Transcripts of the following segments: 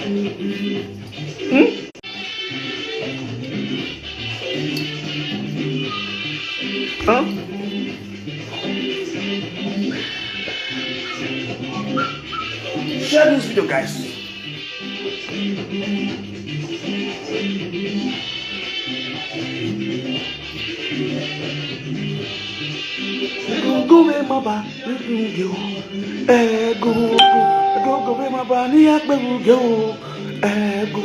Huh? Share this video, guys. Go be my ba, go. Go be my ba, ni akbe go. Go.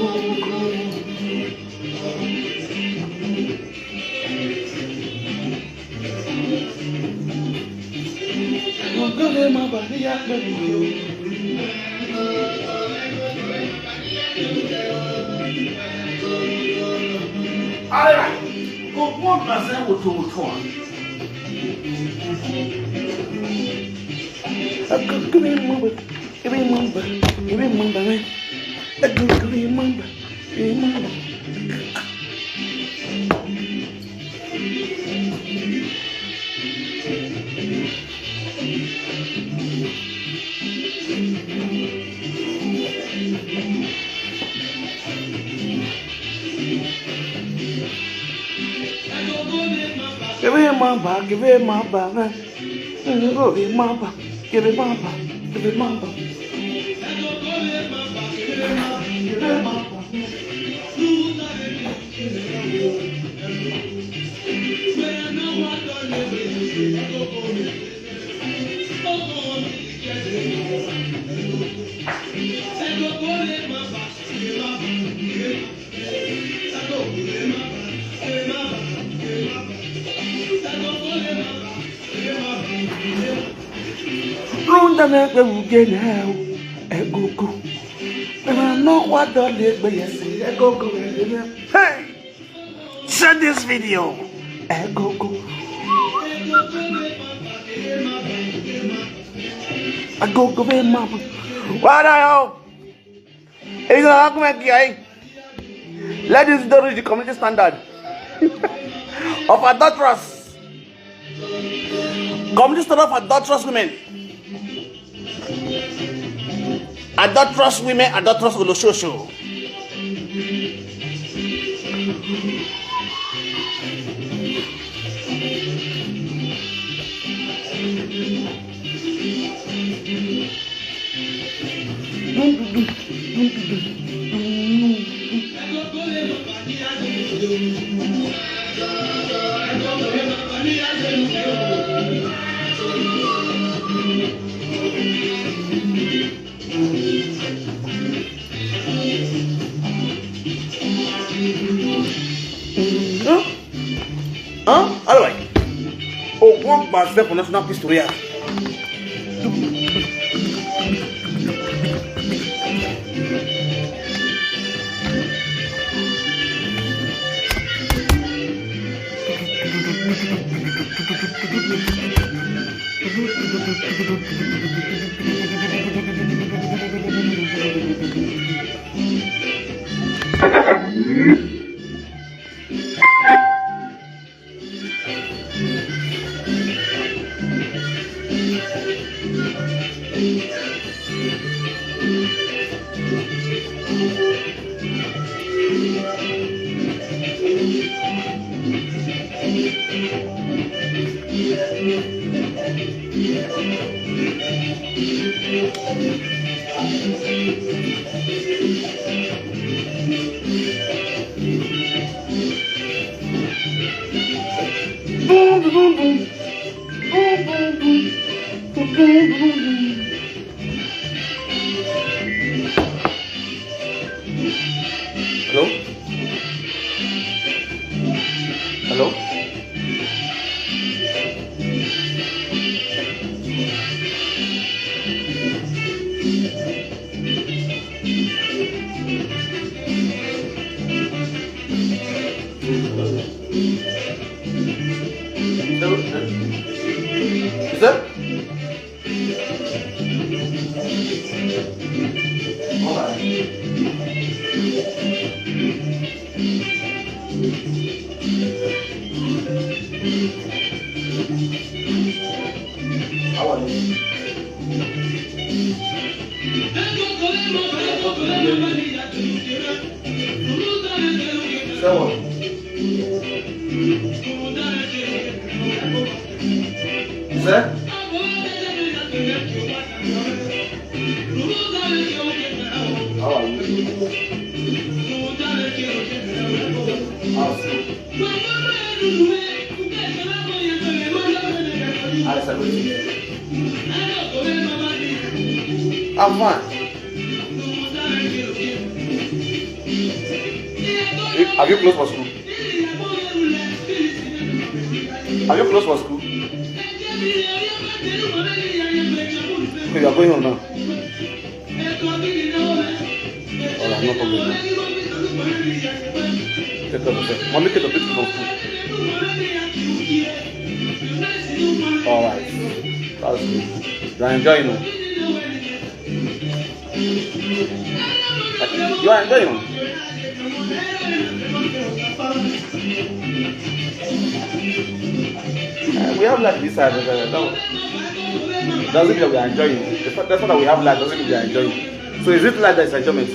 Go be my ba, ni akbe go. Alright, go one percent with two. Give it my back, give it my back. Go give my back, give it my back, give it my back. Runda me go get now. Go. And I know what the leg by say. Go. Hey! Share this video. Go. Go be mama. What are you? It's not going to be. Let this do reach the community standard of adulterous. Community standard of adulterous women. Adulterous women, adulterous olososho. Alright. Oh, one myself for national peace to react. Come on. Sir? How are you? I'm fine. Have you closed for school? Have you closed for school? Okay, you are going home now. Alright, no problem. Take care of yourself. Mommy, take the picture from school. Alright. That's good. You are enjoying it. You are enjoying it. We have like this side. Doesn't mean that we are enjoying it. That's not that we have like doesn't mean we are enjoying it. So is it like that's enjoyment?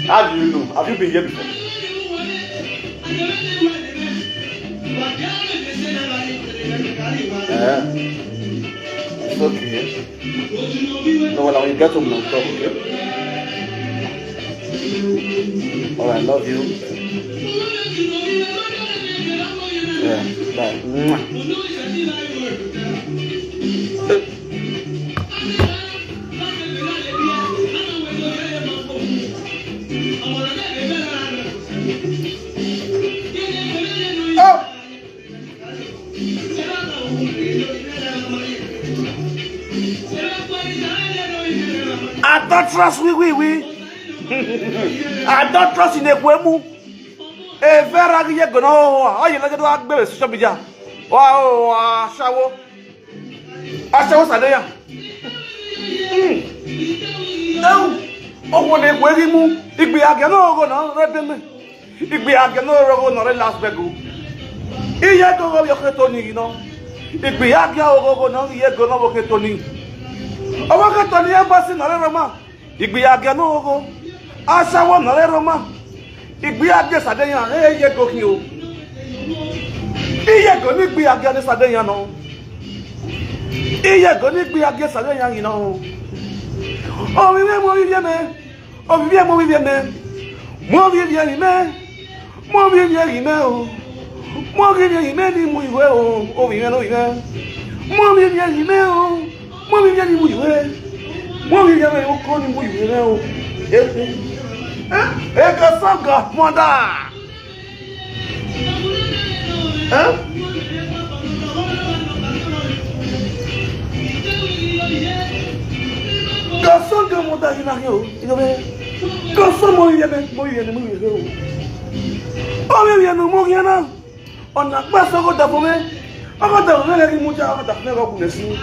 How do you know? Have you been here before? Yeah. It's okay. No, when you get home, now talk, okay? Alright, love you. Yeah, bye. I don't trust we. I don't trust in a Kwemu. A very good no. Oh, you like to act better, Shabija. Wow, shower. I shall say there. Oh, when they wear him, if we are going to go, if we are going to go, not a last begu. If you go, you're Tony, you know. If we are going to go, you're going to go, Tony. I want to Tony Embassy, not a Roma. If we are going to go, I shall want not a Roma. If we are just a day, you go here. If you go, if we are just a day, you know. If you go, if we are just a day, you know. Oh, we will move here, man. Oh, we will move here, man. Move here, man. Move here, man. Move here, man. Move here, oh, we will, move here, man. Move here, move here. Move here, man. Oh, call him, move here. Eh, Kasanga, mother. Huh? Kasanga, mother, you know, Kasanga, move here. Oh, we are no more here. On the bus of the woman, I got the very much out of the never would see.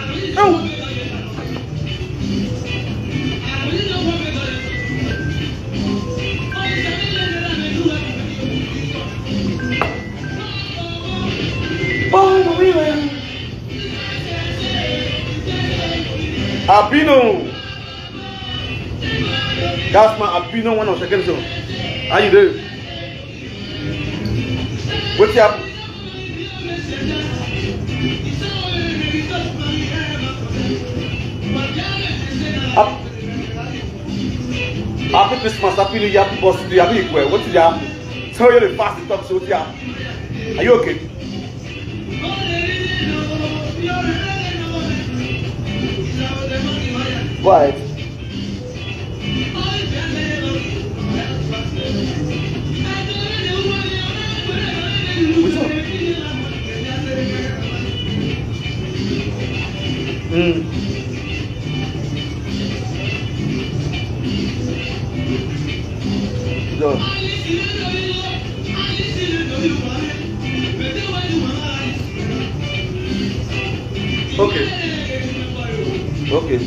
Oh, we were Abino. That's my Abino 1 second. So, how you doing? What's up? Happy Christmas, Happy New Year, boss. Do you have any question? What's your? So you're the fastest talk. So yeah, are you okay? What? Which one? No. Okay. Okay.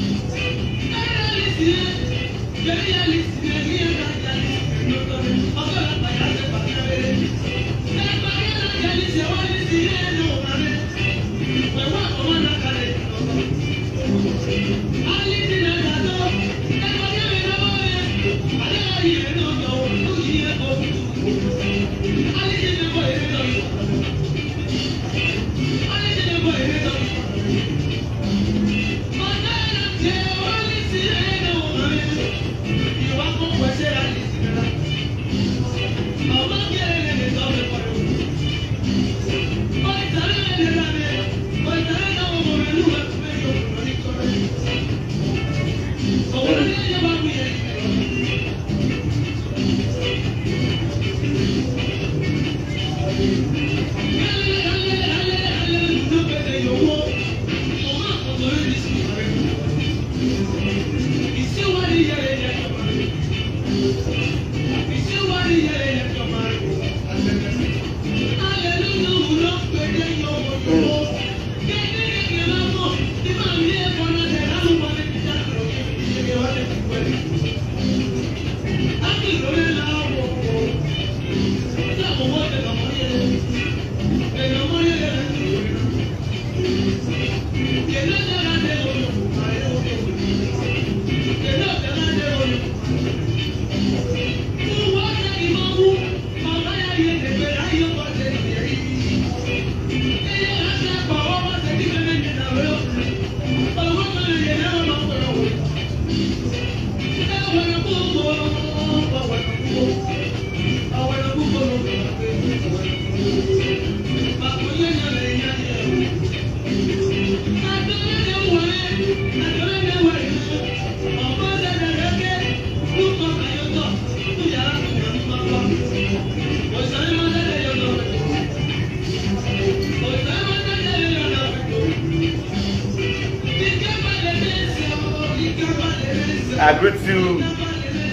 I greet you.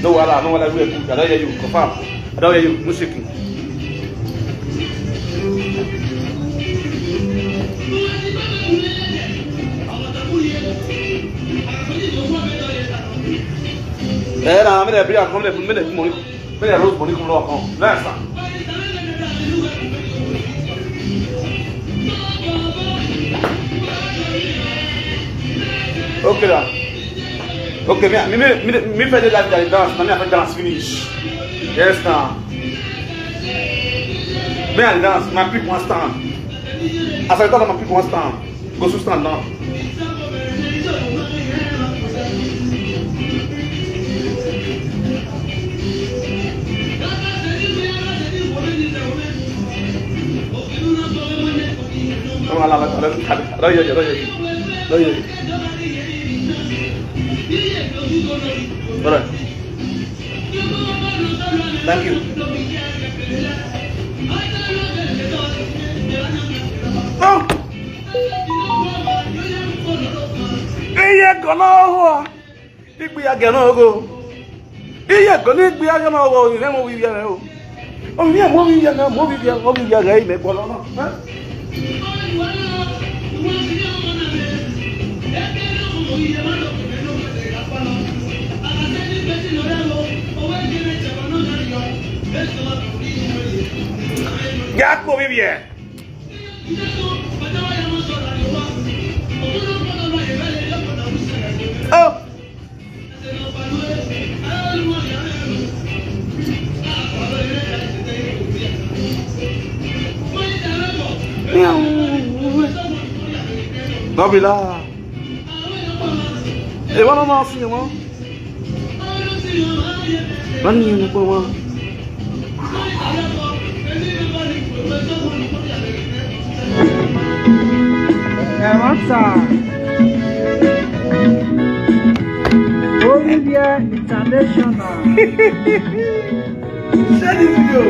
No, I don't want to do it. I don't hear you. Confirm. I don't hear you. No shaking. I'm going to be a minute money. When I rose money come along. Last time. Okay, then. Okay, me fais de la danse, mais après danse finish. Yes, now. Me à danse, ma pique one stand. À ce temps, ma pique one stand. Go sous stand now. All right. Thank you. Oh! Iye gonna ho. Igbe ya gana go. Iye gonna igbe ya gana go. Ire mo wi ya o. O mi mo wi ya na mo wi ya ga ime ko lo na. Gakpo bibie. Oh. Não vi lá. Eu vou não assim, irmão. Vamos no pão. É massa. Olivia International. Share this video.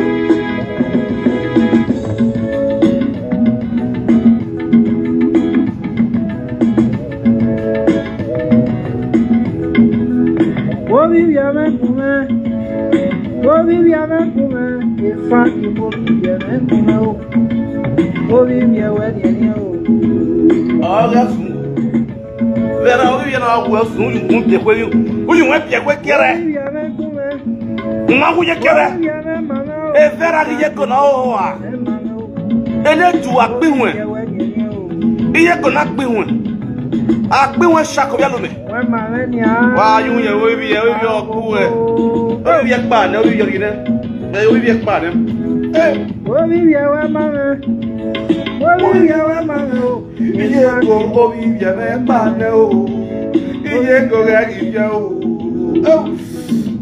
Olivia Menkume, Olivia Menkume, Efa Olivia Menkume, Olivia Wedding. Oh, that's Vera Olivia na wo sun yu kun te ko yu. Uyu wa pie ko kere. Ma ku ye kere. E Vera ri ye ko na o wa. Ele ju agbihun. Iye ko na gbihun. Agbihun shako bia lo me. Wa yu ye we bi oku e. O bi e pa ne o bi yori ne. E o bi e pa ne. O bi ye wa ma me. O bi ye wa ma me o. Iye go o bi ye me pa ne o. Iye go ga gi je o. Oh.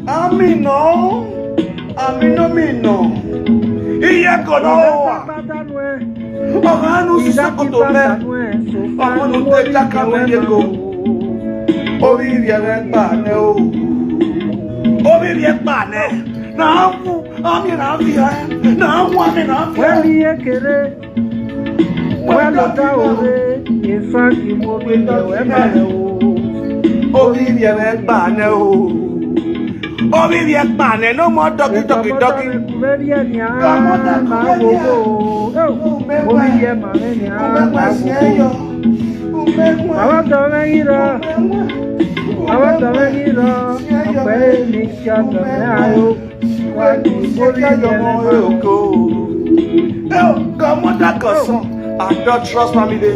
Amino. Iye go no. Ọ̀hánú sísá kòtò mẹ́, ọ̀hánú tẹ́ jákà mẹ́yẹ go. Orí rẹ̀ pàánẹ́ o. Orí rẹ̀ pàánẹ́. Náà mú ọmọ náà fi rẹ̀. Náà mú ọmọ náà fi rẹ̀. Wọ́n ní ekele. Wọ́n lọ́ta òwe. Ìfà kì mú omi lọ́wọ́ ẹ̀ máa rẹ̀ o. Orí rẹ̀ pàánẹ́ o. Oh, baby, man, no more doggy. Adulterous family.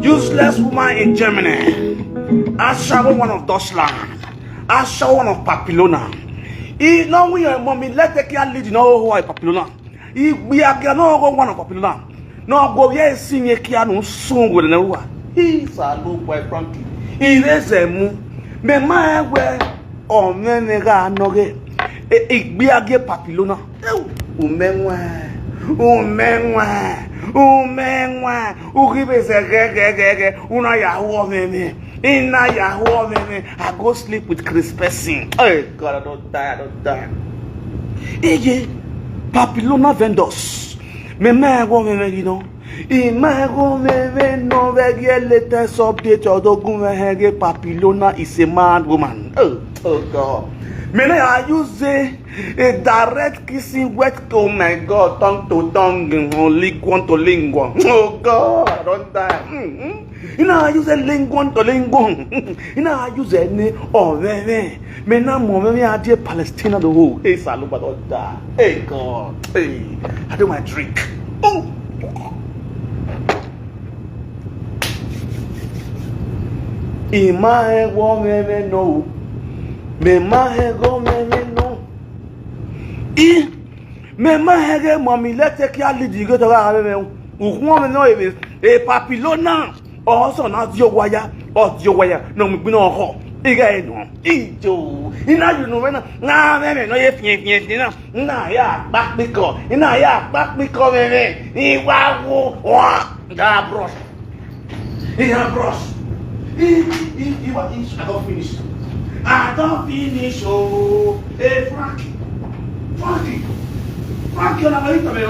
Useless woman in Germany. I Sharon one of Deutschland. I Sharon one of Papillona. He now we are mommy. Let the kid lead. No, who are Papillona? We are no one of Papillona. No, go here sing a piano song with an hour. He's a low boy, Frankie. He is a moo. Me my way. Oh, men, no get. It be a gay Papillona. Umenwan. I go sleep with Chris Person. Oh God, I don't die. Hey, Papillona vendors. Me you know. No latest update or Papillona is a mad woman. Oh God. I use a direct kissing wet. Oh my God, tongue to tongue, linguan to linguan. Oh God, I don't die. You know, I use a linguan to linguan. You know, I use a name. Oh, me na mommy I dear Palestina the whole. Hey, Salud, but don't die. Hey God, hey, I do my drink. Oh. In my woman, no. Me mahego me no. Me mahege mommy let take your lead you go to me. Woman no e Papillona. Also not your wire or your wire. No me no ho. Iga no. Ijo. Ina you know when na me no ye fien na. Na ya back me ko. Ina ya back me ko me. Iwa wo. Da bros. Ina bros. I don't finish. I don't finish. Oh, hey Frankie, on a minute me.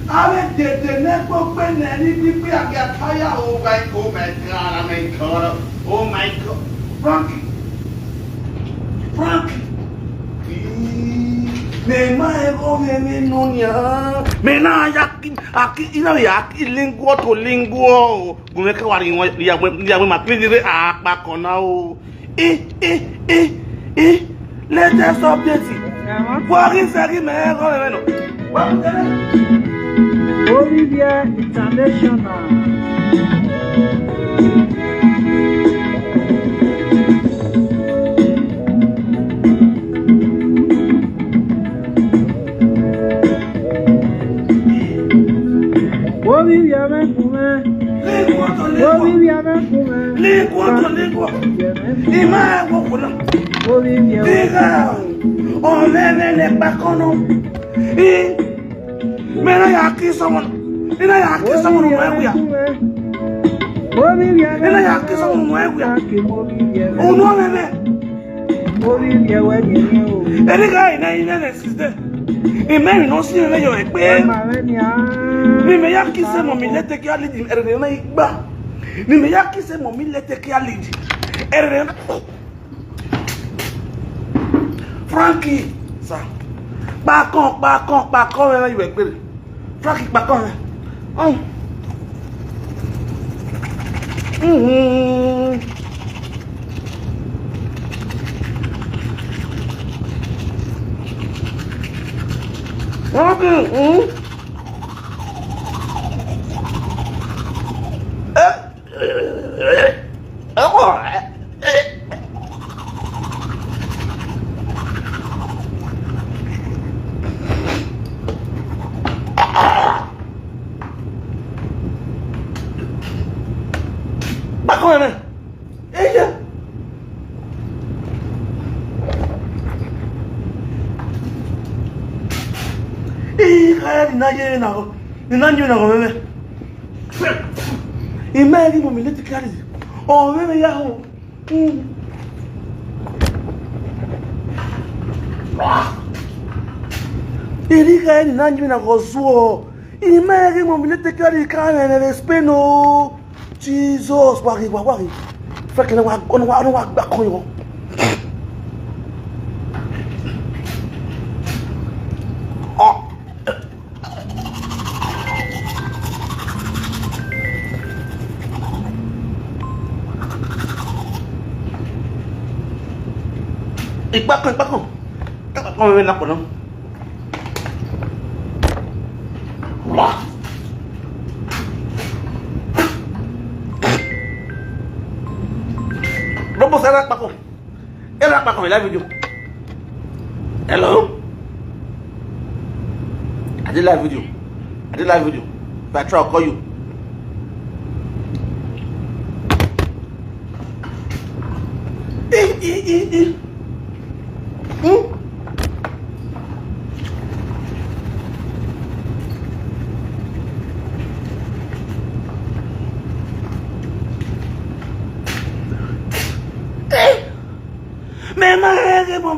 I went the network when any people I get tired. Oh my God, oh my God, Frankie. Me mai go me nunya. Me na yaki aki ina yaki linguo to linguo. Gume ka wari ya ma pidire apa kona o. Let us update it. What is that me go me no. Bolivia International. Bolivia Menkume. Bolivia Menkume. Lingua. Ima wokuna. Bolivia. Diga. On le bakono. Mena yaki someone. Ina yaki someone mweguya. Bolivia. Ina yaki someone mweguya. Bolivia. Ono meme. Bolivia wenye. Eriga ina sister. Imeni no si me yo epe. Ni me yaki se mo mi lete ki alidi erere na igba. Ni me yaki se mo mi lete ki alidi. Erere na Frankie, sa. Pakon me yo epe. Frankie pakon me. Imagine mo mi leti carry. Oh, me ya ho. Erika ni nanju na gozuo. Imagine mo mi leti carry kana na speno. Jesus, wari. Fake na wa gba kon yo. Ipakon. Kakakon me na ko no. Robo sarak pakon. Erak pakon live video. Hello. I did live video. If I try, I'll call you.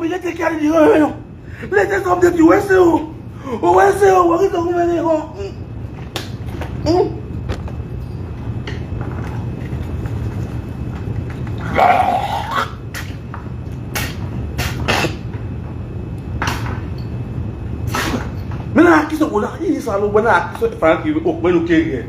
Let us carry the oil. Let us update you. Where's the what is the Mena kiso wala hii salo bana kiso Frankie okbenu kege.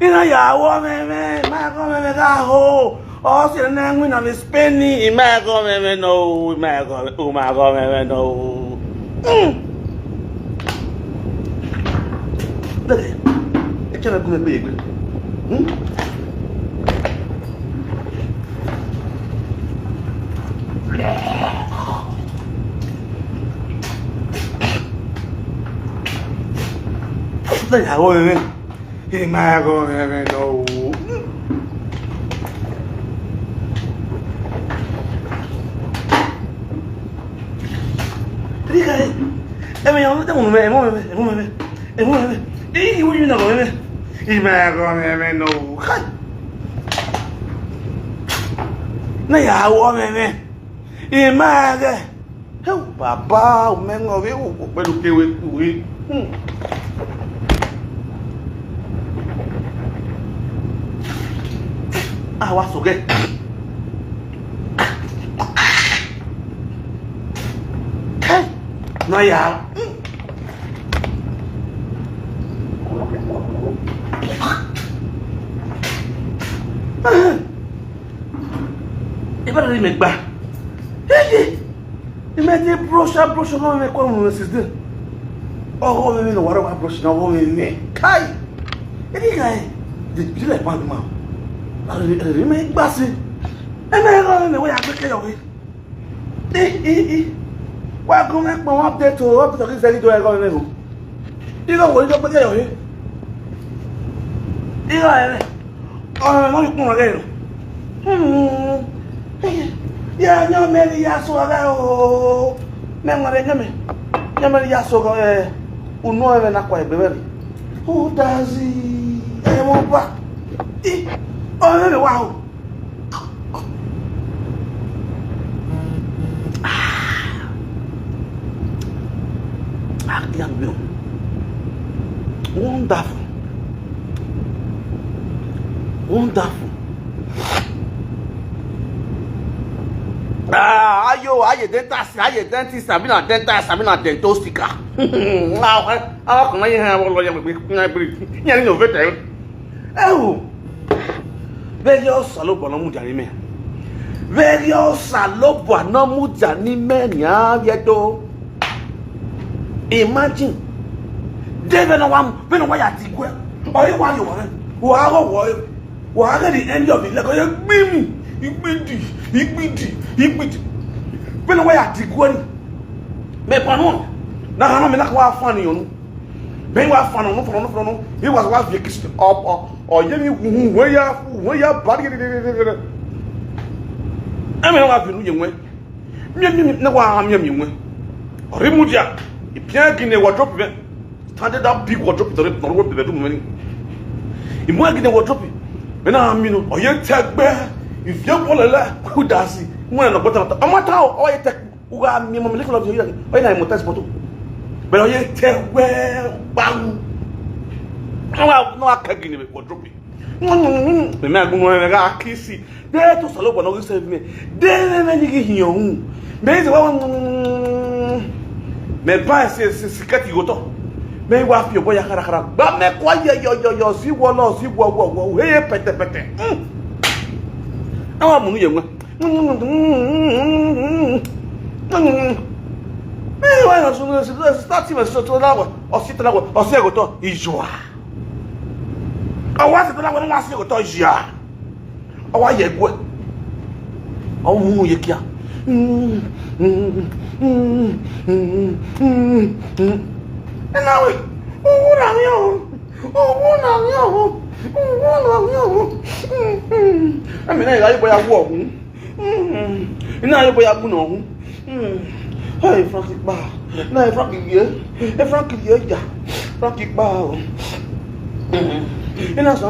Ina yawo meme, ma ko meme ga ho. O si na ngwi na me speni, ma ko meme no, ma ko meme no. Dale. Echa come bebe. Dale, yawo meme. Ma ko meme no. Diga, me llamo tengo meme. Y voy a meme. Y me ko meme no. Na yawo meme. Y ma ga. Hey, Baba, man, of you, but okay with we. I was okay. No, yeah. Iba make back. Hey, you made a brush, no, make one with this. Oh, women, what about brush? No, women, Kai. Any guy, did you like one man? I remain bassy. And I don't know where I took care of it. Why come back my update to up to the to I go level? You know what you're putting here? Yeah, no, you come again. Yeah, no, Mary Yaso, Memory, Yammy Yaso, Uno, and Aqua Beverly. Who does he? I won't back. Oh, wow. Young Bill. Wonderful. Wonderful. I dentist, I've been a dentist, I've been a dentostica. Now, how can I have a lawyer with my oh, very salopo no mujanime. Very salopo no mujanime, ya yeto. Imagine, David, no one, when I had to go, or you want you want, who are the end of it, like a baby, when I had to go, me panon, now I'm not funny on. When you are fun, no, he was one vacation up or you where you are body. I mean, I've been young way. No, I'm young way. Or Rimuja. If you are in a wardrobe, standard up big wardrobe, the wardrobe bedroom money. If you are in a wardrobe, when I'm in, or you take bear, if you want to who does it? When I'm about to, I'm not how I take who are me, little of you when I'm a test bottle. But I tell well, bang. No, I can't give you a wardrobe. The man going to kiss it. There to Salopo, no, save me. Then you get your own. There's one. Me buy says, Cat you go. May wife your boy a caracara, but me quiet your see one or see what, hey, pete. I'm young. Why not start him so to that or sit down or say go to Ijua? I want to know when I say go to Ijua. Oh, why you go? Oh, you care. And now, I mean, I boy a walk. And I boy a no. Hey, Frankie Bar. No, Frankie, yeah. Frankie, yeah. Frankie Bar. And that's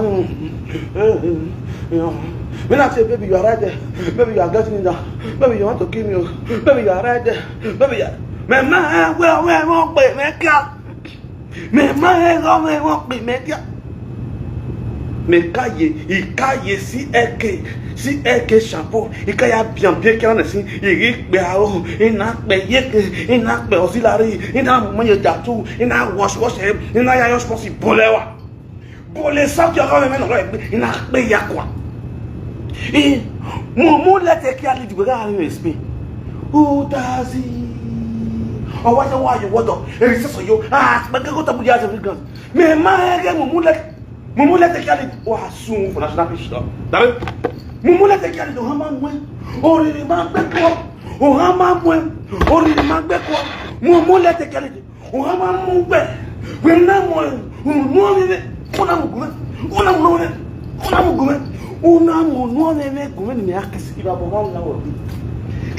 when I say, baby, you are right there. Baby, you are getting in there. Baby, you want to kill me. Baby, you are right there. Baby, you are. Mama, where won't be, make up. Mama, won't be, make up. Ikaye si eke shampoo ikaya bien bien qui en est iri pe aro ina pe auxiliary ina moye datu ina wash ina ya wash possible bolewa bole ça qui a même non ina pe ya quoi et mo lete ki ali di ga mi explain who does he o wa you what e so yo ba go to budia se gan me ma ga mo lete Mumula te kali wa sun for national fish stop. Dabe. Mumula te kali do hama mwe. Ori ni ma gbe ko. O hama mwe. Ori ni ma gbe ko. Mumula te kali. O hama mwe. We na mwe. No ni ne. Ona mugume. Ona mugume. Ona mugume. Ona mu no ne gume ni akisi ba bo wa wo bi.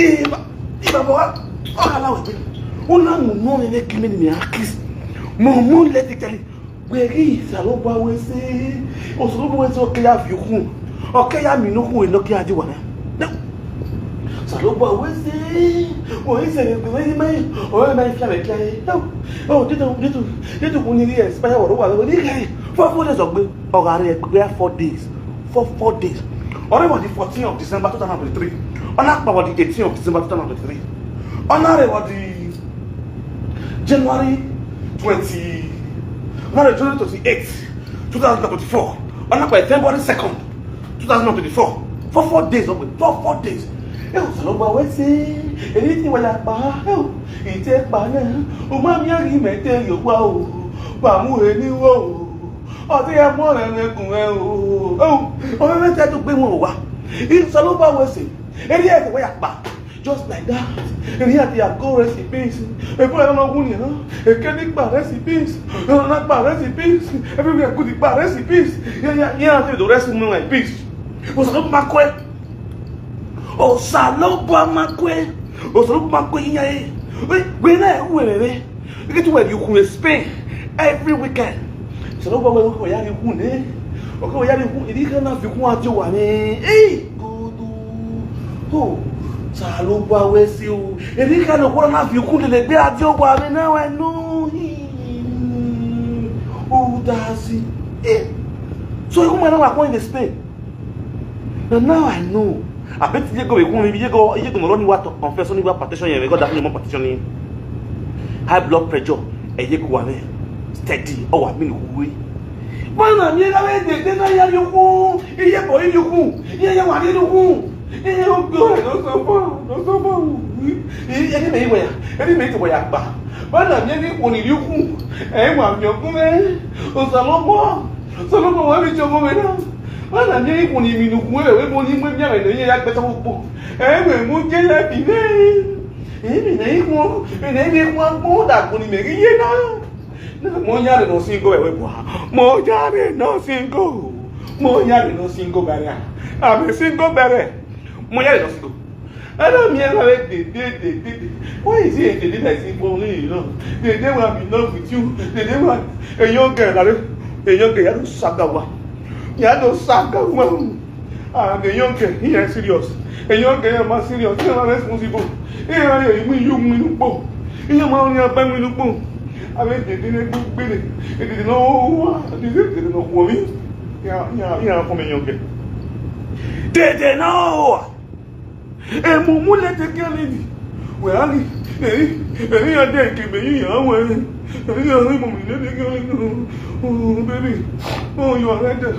Iba bo wa. O kala wo bi. Ona mu no ne gume ni akisi. Mumula te kali. Where Salopa will say, also, okay, have you who? Okay, I mean, no, who will look at you. Saloba, où c'est? Où c'est? Oh, dis donc, on y est, c'est pas grave, on y est. For 4 days, we have 4 days. For 4 days. On est the 14th of December 2023. On a pas the 18th of December 2023. On a the January 28th, 2024. On a February 2nd, 2024. For 4 days, for 4 days. Saloba, where say? Anything will happen. It's a banner. Umami, you may tell you, wow. Bamu, any wow. Oh, they are more than a oh, I'm not trying to bring more. In Saloba, where say? And yet, way back. Just like that. And here they are go recipes. People don't know who you know. A candy bar recipes. Not bar recipes. Everywhere good bar recipes. Yeah, the rest of me like peace. Was Saloba Makwe? Oh, Saloba Makwe. Oh, Saloba Makwe. When I get to where you could spend every weekend. Saloba Makwe, you could, eh? Okay, you cannot be one to one, eh? Hey, oh. Saloba, where see you? If you can't go enough, you couldn't let me at your body now. I know. Oh, that's it. So you might not going to Spain. And now I know. I bet you go, you go only what confess only what partition you got that more partitioning. High blood pressure, a yeguane, steady. Oh, I mean, who? Man, I'm here. Then I have you go. Yeah, boy, you go. Yeah, I want you to go. Oh God, no so far. Anyway, to where back. But I'm getting one you who, and one your woman, or Salomo, what is your woman? But I'm getting one you know where we're going with you, and you have better book. And we won't get happy name. Maybe one more that when you make it now. More yard no single, more yard no single, more yard no single barrier. I'm a single barrier. Moya is go. I don't mean like they. Why is it they did I say only you know? They want to be love with you. They want a young girl, you Sagawa. You had no Sagawa. Ah, the young girl, he is serious. A young girl, more serious, you are responsible. You mean both. You money are banging the boom. I mean, they didn't do Billy. They didn't know they didn't know for me. Yeah, for me, young girl. They know. And Mumu let the girl in. Well, any other can be you. Oh, baby. Oh, you are right there.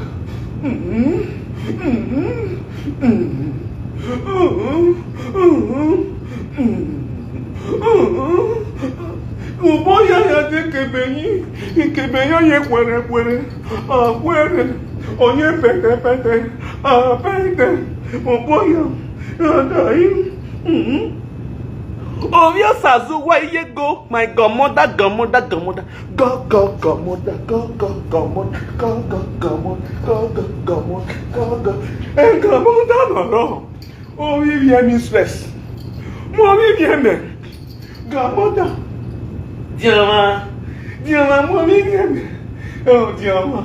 Oh, boy, I think a baby. It can be your where. Oh, you better. Oh, boy. Oh, yes, Sazu, where you go? My godmother. Go. And godmother, no. Oh, we hear me stress. Mommy, hear me. Godmother. Dear mommy, hear me. Oh, dear ma.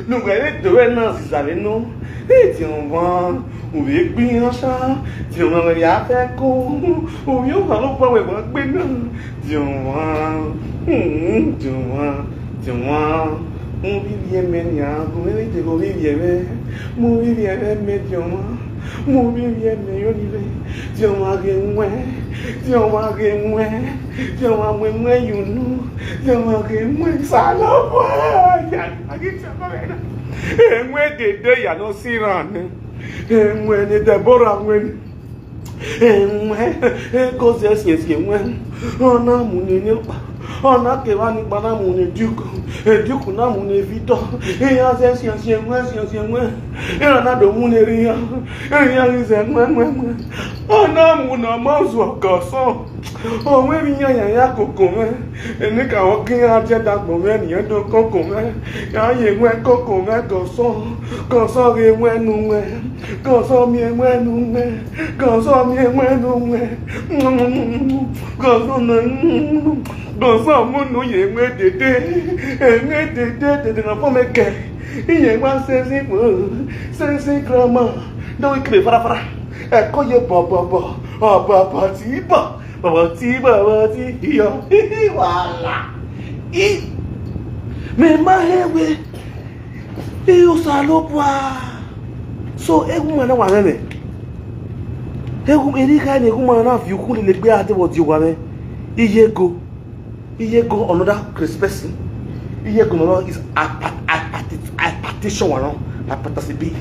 No, I let the red nurses have no. Tiens, on veut bien ça. Tiens, on va y faire quoi? On y va pas ouais bien. Tiens, on vit bien mais on est de go vivre. Mon vivre mais mon vivre mais on y va. Tiens, on va you know. Tiens, ça là. Ya, ça va. And when they are not seen on, and when the Bora went, and when goes yes, when on a moon, on a Kevani Banamun, Duke, and Duke Namun Vito, he has yes, when another moon area, and young is a man, on a moon, a mouse or garçon. Oh, when you are cocoa, and they are walking out at that moment, you don't cocoa, I went cocoa, go so, when go so me when go so me when go so moon, you went the day, and made the dead in a pomegay. He was sensible, grammar, don't clear for. ẹ̀kọ́ yẹ bọ̀bọ̀bọ̀ ọ̀bọ̀bọ̀ tí bọ̀ bọ̀bọ̀ tí yọ wàhálà mẹ́ẹ̀má hewe ìyọ̀sálọ́bùà so egwu mọ̀ náà wà mẹ́mẹ́ egwu erika na egwu mọ̀ náà fi ukwu lè gbé àdéwọ̀ di wà mẹ́ iye go another crazy person iye go náà is hypertension wà náà hypertension bí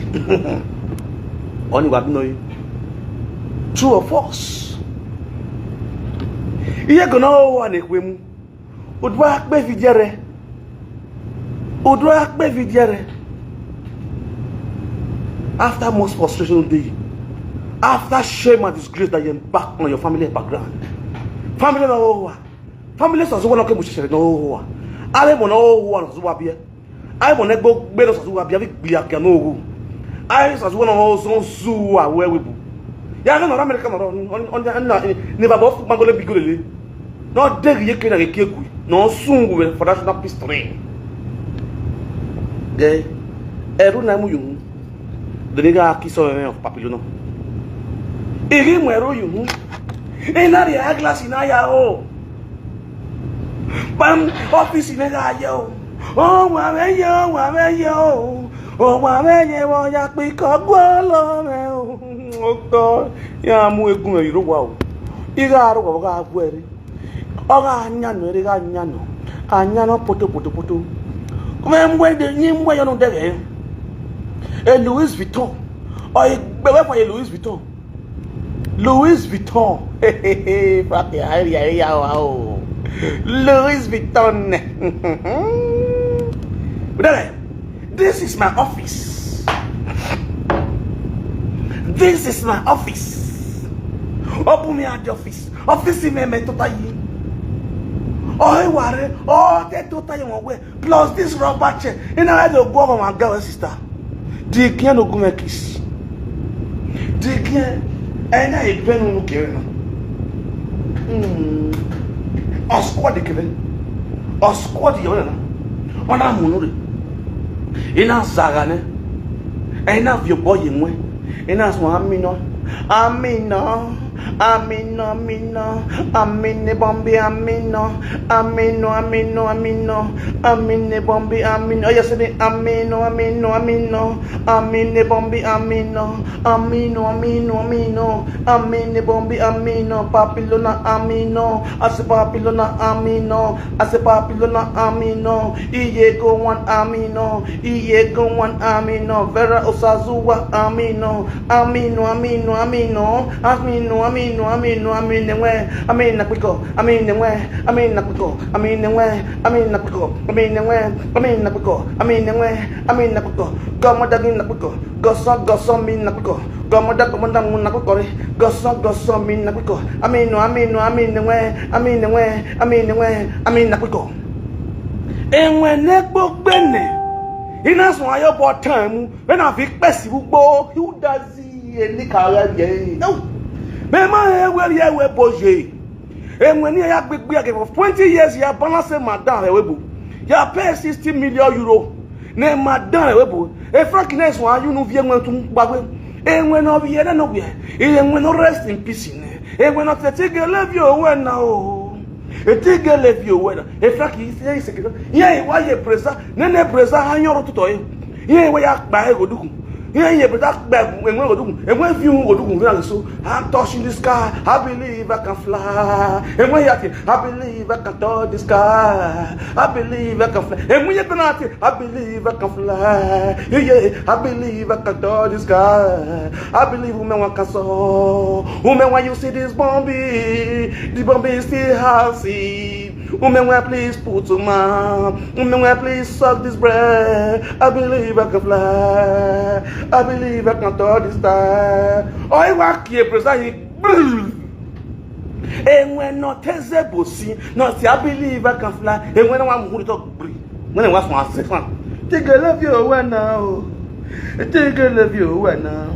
ọ̀nì wà bí náà yìí true or false iye go náà wà ní ìpè mu òdùwà pé fìdí rẹ̀ after most frustration day, after shame and disgrace that you embark on your family background, family no over, family so one okay mushe no over. Ale mo no over so wa bia. I mo negbo gbe no so wa bia bi aka no ogu. I so one no so su wa we bu. Ya no America no on ni baba of mangole bigolele. No dey ye kena ke keku. No sungu for national peace train. De eru na mu yun. The nigga kiso of papillon. Iri mwero you. Enari aglas inaya o. Bam office inega yo. Oh wame yo. Oh wame yo ya piko gwalo me o. Oto ya mu egun e iro wa o. Iga aro go ga gwere. Oga anyano ere ga anyano. Anyano poto. Kuma mwe de nyimwe yo no dege. Louis Vuitton. Or where for Louis Vuitton? Louis Vuitton. Louis Vuitton. This is my office. This is my office. Open me at the office. Office in me totally. Oh, worry. Oh, they totally won't plus this rubber chair. And I had to go on my girl sister. The kien no go kiss. The kien ena even no kere no. Osquad kere. Osquad yo na. Ona munure. Ina zaga ne. Ena vio boy enwe. Ena so amino. Amino. Amino. Amine bombi amino. Amino. Amine bombi amino. Oh yes, amino. Amine bombi amino. Amino. Amine bombi amino. Papillona amino. Ase papillona amino. Iye go one amino. Vera osazuwa amino. Amino. Enwe negbo gbene ina so ayo bo time when I fi pesi gbogbo who does he ni kara je no me ma ewe boje enwe ni ya gbegbe age for 20 years ya balance madam ewebo ya pay 60 million euro ne madam ewebo e frankness one you no vie enwe tun gbagbe enwe no bi ye no bi enwe no rest in peace ne enwe no tete ge love you when na o etige love you when e frank is secret ye wa ye presa ne presa hanyo to ye ye wa ya gba e goduku ye better enwe goduku enwe fi un goduku na so I'm touching the sky I believe I can fly enwe ya I believe I can touch the sky I believe I can fly enwe ye penalty I believe I can fly yeah I believe I can touch the sky I believe Umenwan can so Umenwan you see this Bombi the Bombi is still healthy Umenwan please put to my Umenwan please suck this breath I believe I can fly I believe I can touch this sky. Oh, I walk here, precisely. And when not teze bossy, not say I believe I can fly. And when I'm going to talk, when I was my second, take a love you when now. Take a love you when now.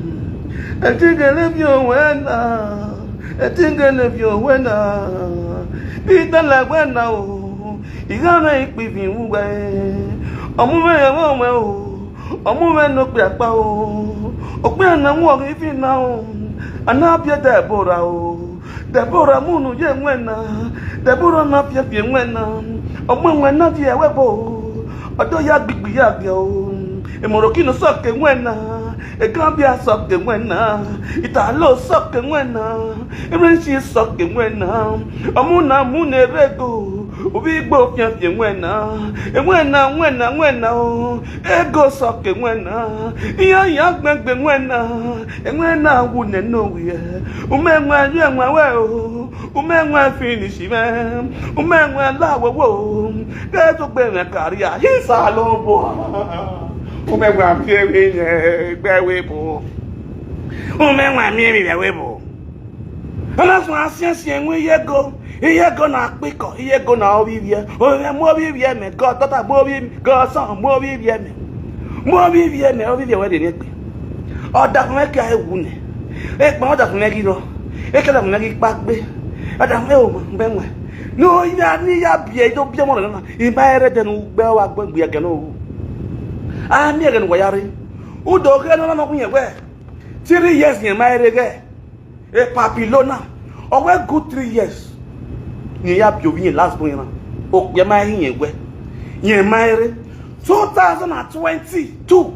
Take a love you when now. Take a love you when now. Be the like when now. You gotta make me feel way. I'm moving. Omume no pe apa o. Ope ana wo ri fi na o. Anapia Deborah, Deborah Munu, young winner, Deborah Napia, young winner, a woman not yet webo, a doya big biagio, a Moroccan sucking winner, a Gambia sucking winner, Italo sucking winner, a Renchi sucking winner, a Muna Mune Rego. We both young winner, and when ego sucking winner, young man been winner, and when I wouldn't know we Umenwan, young well, Umenwan finish man, Umenwan lava woe, there's a better career, he's a low boy. Umenwan very poor. Umenwan very webo. And that's why I say, where you go. Here go na quicker, here go na ovivia. Oh, more vivia me, God, that I more God, some more vivia me. More vivia me, ovivia, where they need me. Oh, that make I wound. Ek my other make it. Ek can make it back be. I don't know, Ben. No, you need a beer, don't be more than in my red and bell up when we are going. I'm here and wiring. Who don't get on me away? 3 years near my reggae. A papilona. Oh, well, good 3 years. You last boy, oh, you're my way. You're married 2022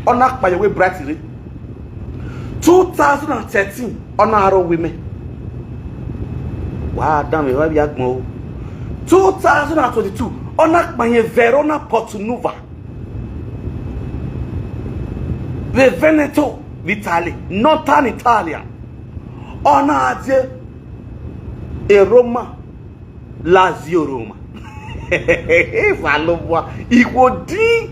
on that by the way, brightly 2013 on our women. Wow, damn it, where we are going 2022 on that by Verona Portunuva, the Veneto d'Italy, Northern Italia, on our e Roma, Lazio Roma. Valova, Equodi.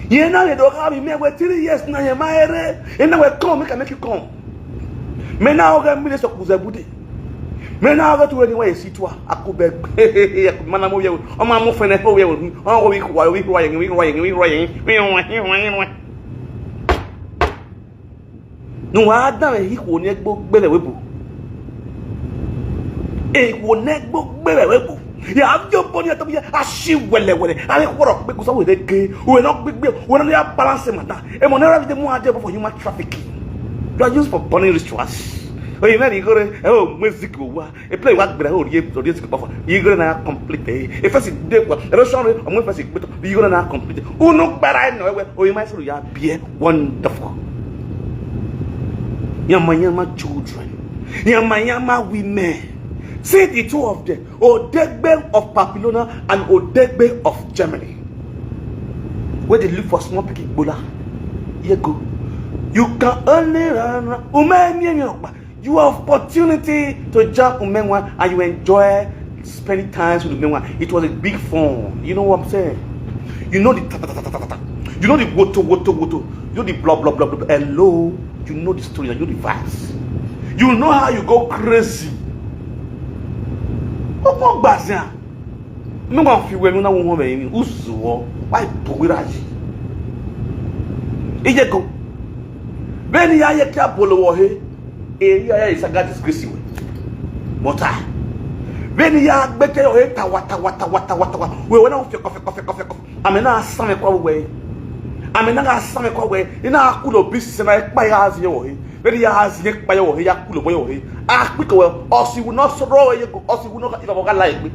You know, you don't have me with 3 years now. You're married, and now we come, we can make you come. Me now go minister of Kuzabudi. Me now go to anywhere you see to Akube. Manamo, you, oh, my muffin, oh, we no, I don't he won't yet book better with you. It will not book better. You have your body at the she well. I work because of the gay who will not be when they are balancing matter. And whenever the more for human trafficking, you are used for burning rituals. Oh, you know, you go to music, a play what the whole year to this buffer. You're gonna complete a first day. Restaurant, I'm going to you're gonna complete. Oh, no, but I know where you might be wonderful. Yamayama children, Yamayama women. See the two of them, Odegbe of Papillona and Odegbe of Germany. Where they look for small picking bola. Here go. You can only run. You have opportunity to jump Umenwan and you enjoy spending time with Umenwan. It was a big fun. You know what I'm saying? You know the you know the woto. You know the blah blah blah blah. Hello. You know the story. You know the vibes. You know how you go crazy. Omo gbazia me ma fi we na wo me mi usuwo why bowiraji ejeko beni ya ye ka bolowo he eri ya isaga disgrace we mota beni ya gbeke yo he wata we wona fi kofe amena asame kwa we amena ga asame kwa we ina akulo business na ekpa ya azie wo he beni ya azie ekpa ya wo he ya kulo boyo he quick well, or she will not throw away, or she will not if I like me,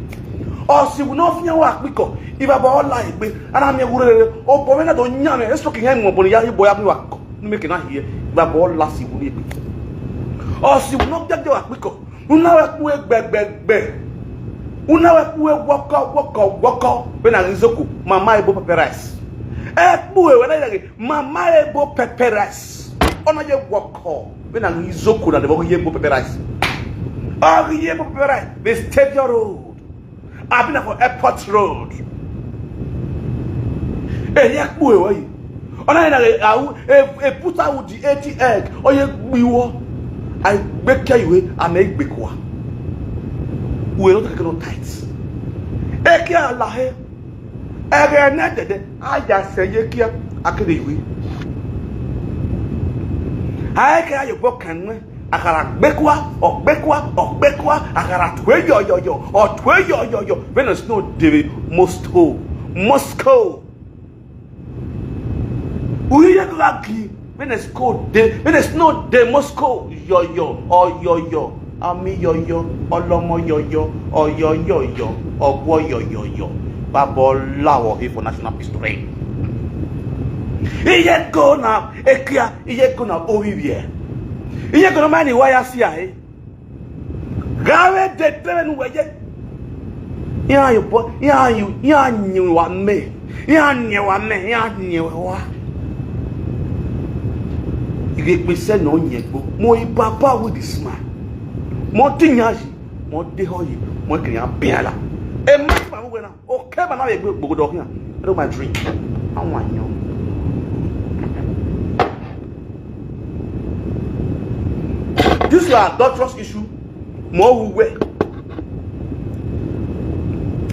or she will not fear what quick if I bought like me, and I'm a good oh, Pomena don't yam, it's talking him when you boy up, make it not here, but all lassie will be. Or she will not get your quick, who now work back, who now walk out, when I zoku, Mamma Ebo Peperas. Boy, when I get Mamma Ebo Peperas, on your walk call. When I'm Zoku and the Boyebo Peperais. Oh, Yebo Peperais, the Stadium Road. I've been for Airport Road. Eh, yak boy. On I put out the 80 egg. Oh, you I make you, I make big one. We don't take no tights. Ekia Lahe. Again, I just say, Yekia, I can do. I can you book and akara bekwa or akara tweyo or tweyo when there's no David Moscow. We are lucky when there's cold, when there's no day, must go yo or yo. Ami yo olomo yo or yo or boy yo. Babo law here for national peace to reign. He yet go now, Ekia, he yet go now, Ovivie. He yet go no money, why I see I. Gave the seven way. Yeah, you boy, yeah, you one me. Yeah, you what? You get me said no yet, more papa with this man. More tinyaji, more dehoyi, more can you piala. A man when okay, but now you go dog here. I don't my drink. I want you. This is your adulterous issue. More way.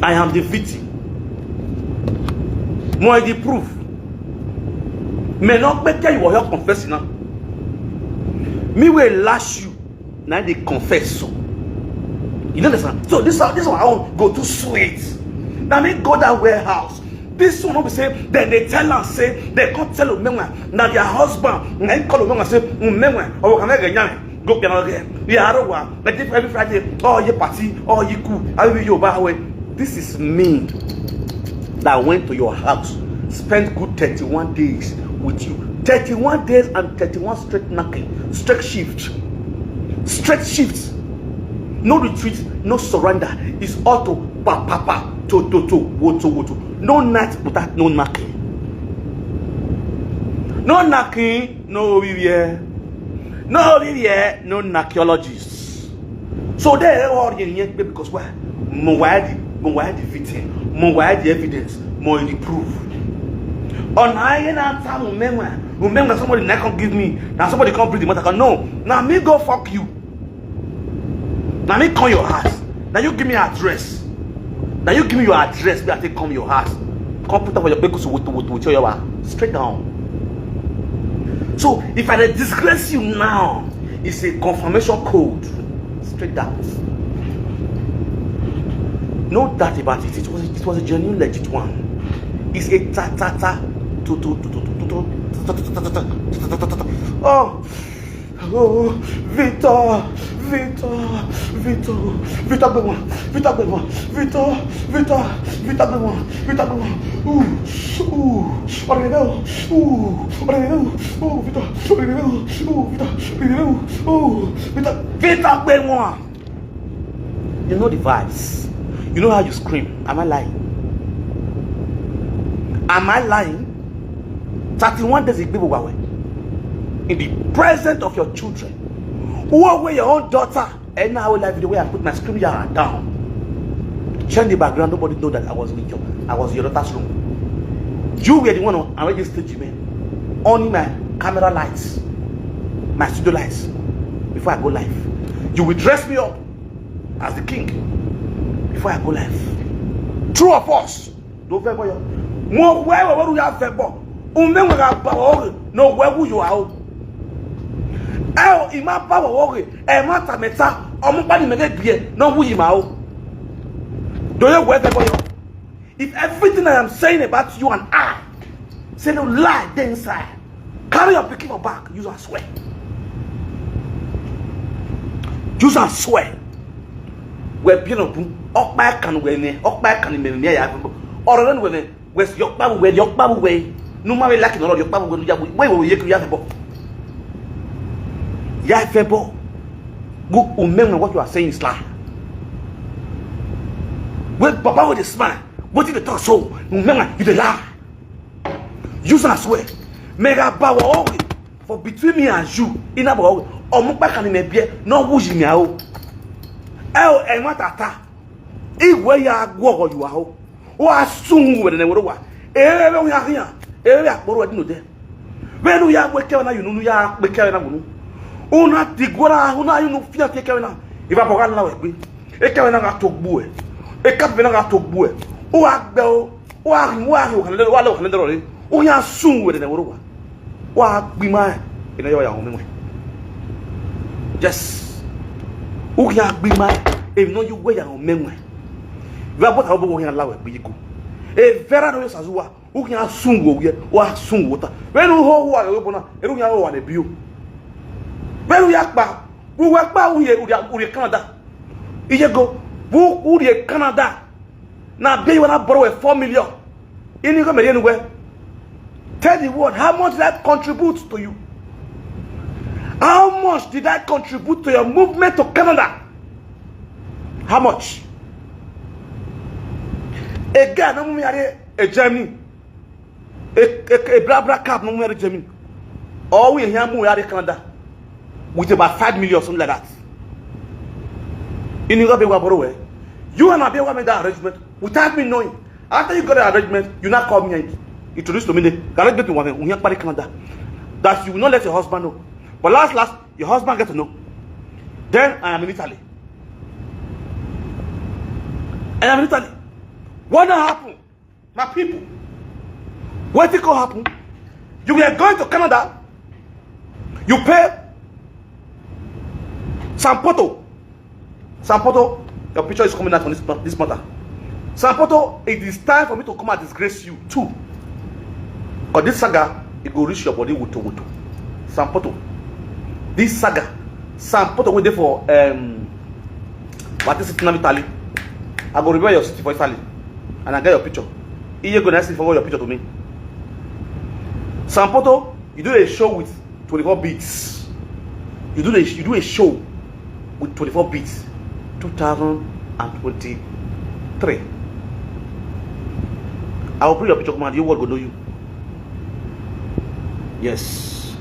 I am the victim. More the proof. May not better you will confess now. Me will lash you. Now they confess so. You understand? So this one I won't go too sweet. Now me go that warehouse. This one will say, then they tell us, say, they can't tell Umenwan. Now their husband, and call Umenwan, say, Umenwan, or can I get go again? Yeah, I don't want. Like every Friday, oh, you party, oh, you cool, I will you back away. This is me that went to your house, spent good 31 days with you. 31 days and 31 straight knocking, straight shift. Straight shifts. No retreat, no surrender. It's auto, pa, to, woto. No night without no knocking. No knocking, no Vivier. No Vivier, no archaeologists. So they are all in because why? More the victim, more the evidence, more the proof. On high time, remember somebody not can give me. Now somebody can't bring the matter. No, now me go fuck you. Now me call your house. Now you give me address. Now you give me your address. Me I take come your house. Come put up your bakers with your straight down. So if I disgrace you now, it's a confirmation code. Straight down. No doubt about it. It was a genuine legit one. It's a ta. Oh, Victor, you know the vibes. You know how you scream. Am I lying? 31 days in the presence of your children. Who are your own daughter? And now I will like the way I put my screen yard down. Change the background. Nobody know that I was with you. I was in your daughter's room. You were the one on already stage man. Only my camera lights, my studio lights. Before I go live, you will dress me up as the king. Before I go live, true or false? Don't forget your. More where you have febo. No where you are. In my power, a matter meta, nobody make beer, no who you are. Do you wear the boy? If everything I am saying about you and I say no lie, then inside, carry your picking back, use and swear. Use and swear. We're being up back and when up back and near or run with it. Where's your babu way? No matter like it or your babu will you have a book. Yafebo. Go remember what you are saying is lie. When Papa with a smile, what did the talk so? Remember, you the lie. Use and swear. Mega power for between me and you in a bow or move back and in a no woozy now. Oh, and what ata? If where you are, go you are. Oh, soon when they were what? Every here, every borrowed no there. When we are working on you know, you are working. Oh, not the Gora, who now you know, fear take care now. If I forgot now, a Kavana to boy, a Kavana to boy. Oh, I go, oh, I little, oh, you are soon when they were what? What be mine in a young way. Just. Who can be mine if no you wear your memory? You are both allow it, be you. A very noise as well. who can soon go here, or soon water. When you hold water, you don't know what they build. When we are back, we work back with Canada. Here you go, who the Canada? Now, they want to borrow 4 million. You need to come anywhere. Tell the world, how much that contributes to you? How much did that contribute to your movement to Canada? How much? A guy, no more a Germany. A blah blah cap, no more Germany. Or we here more Canada with about 5 million, something like that. You need to be borrow. You and I be make that arrangement without me knowing. After you got the arrangement, you not call me and introduce to me the arrangement you want. We here Canada. That you will not let your husband know. But last, your husband get to know. Then I am in Italy. And I'm in Italy. What happened? My people. What did happen? You were going to Canada. You pay Sampoto. Sampoto, your picture is coming out on this matter. Sampoto, it is time for me to come and disgrace you too. Because this saga, it will reach your body with to. Sampoto. This saga, Sampoto went there for what is it in Italy? I go reveal your city for Italy, and I get your picture. You go next forward your picture to me. Sampoto, you do a show with 24 beats. You do a show with 24 beats. 2023. I will bring your picture, man. You will go know you. Yes.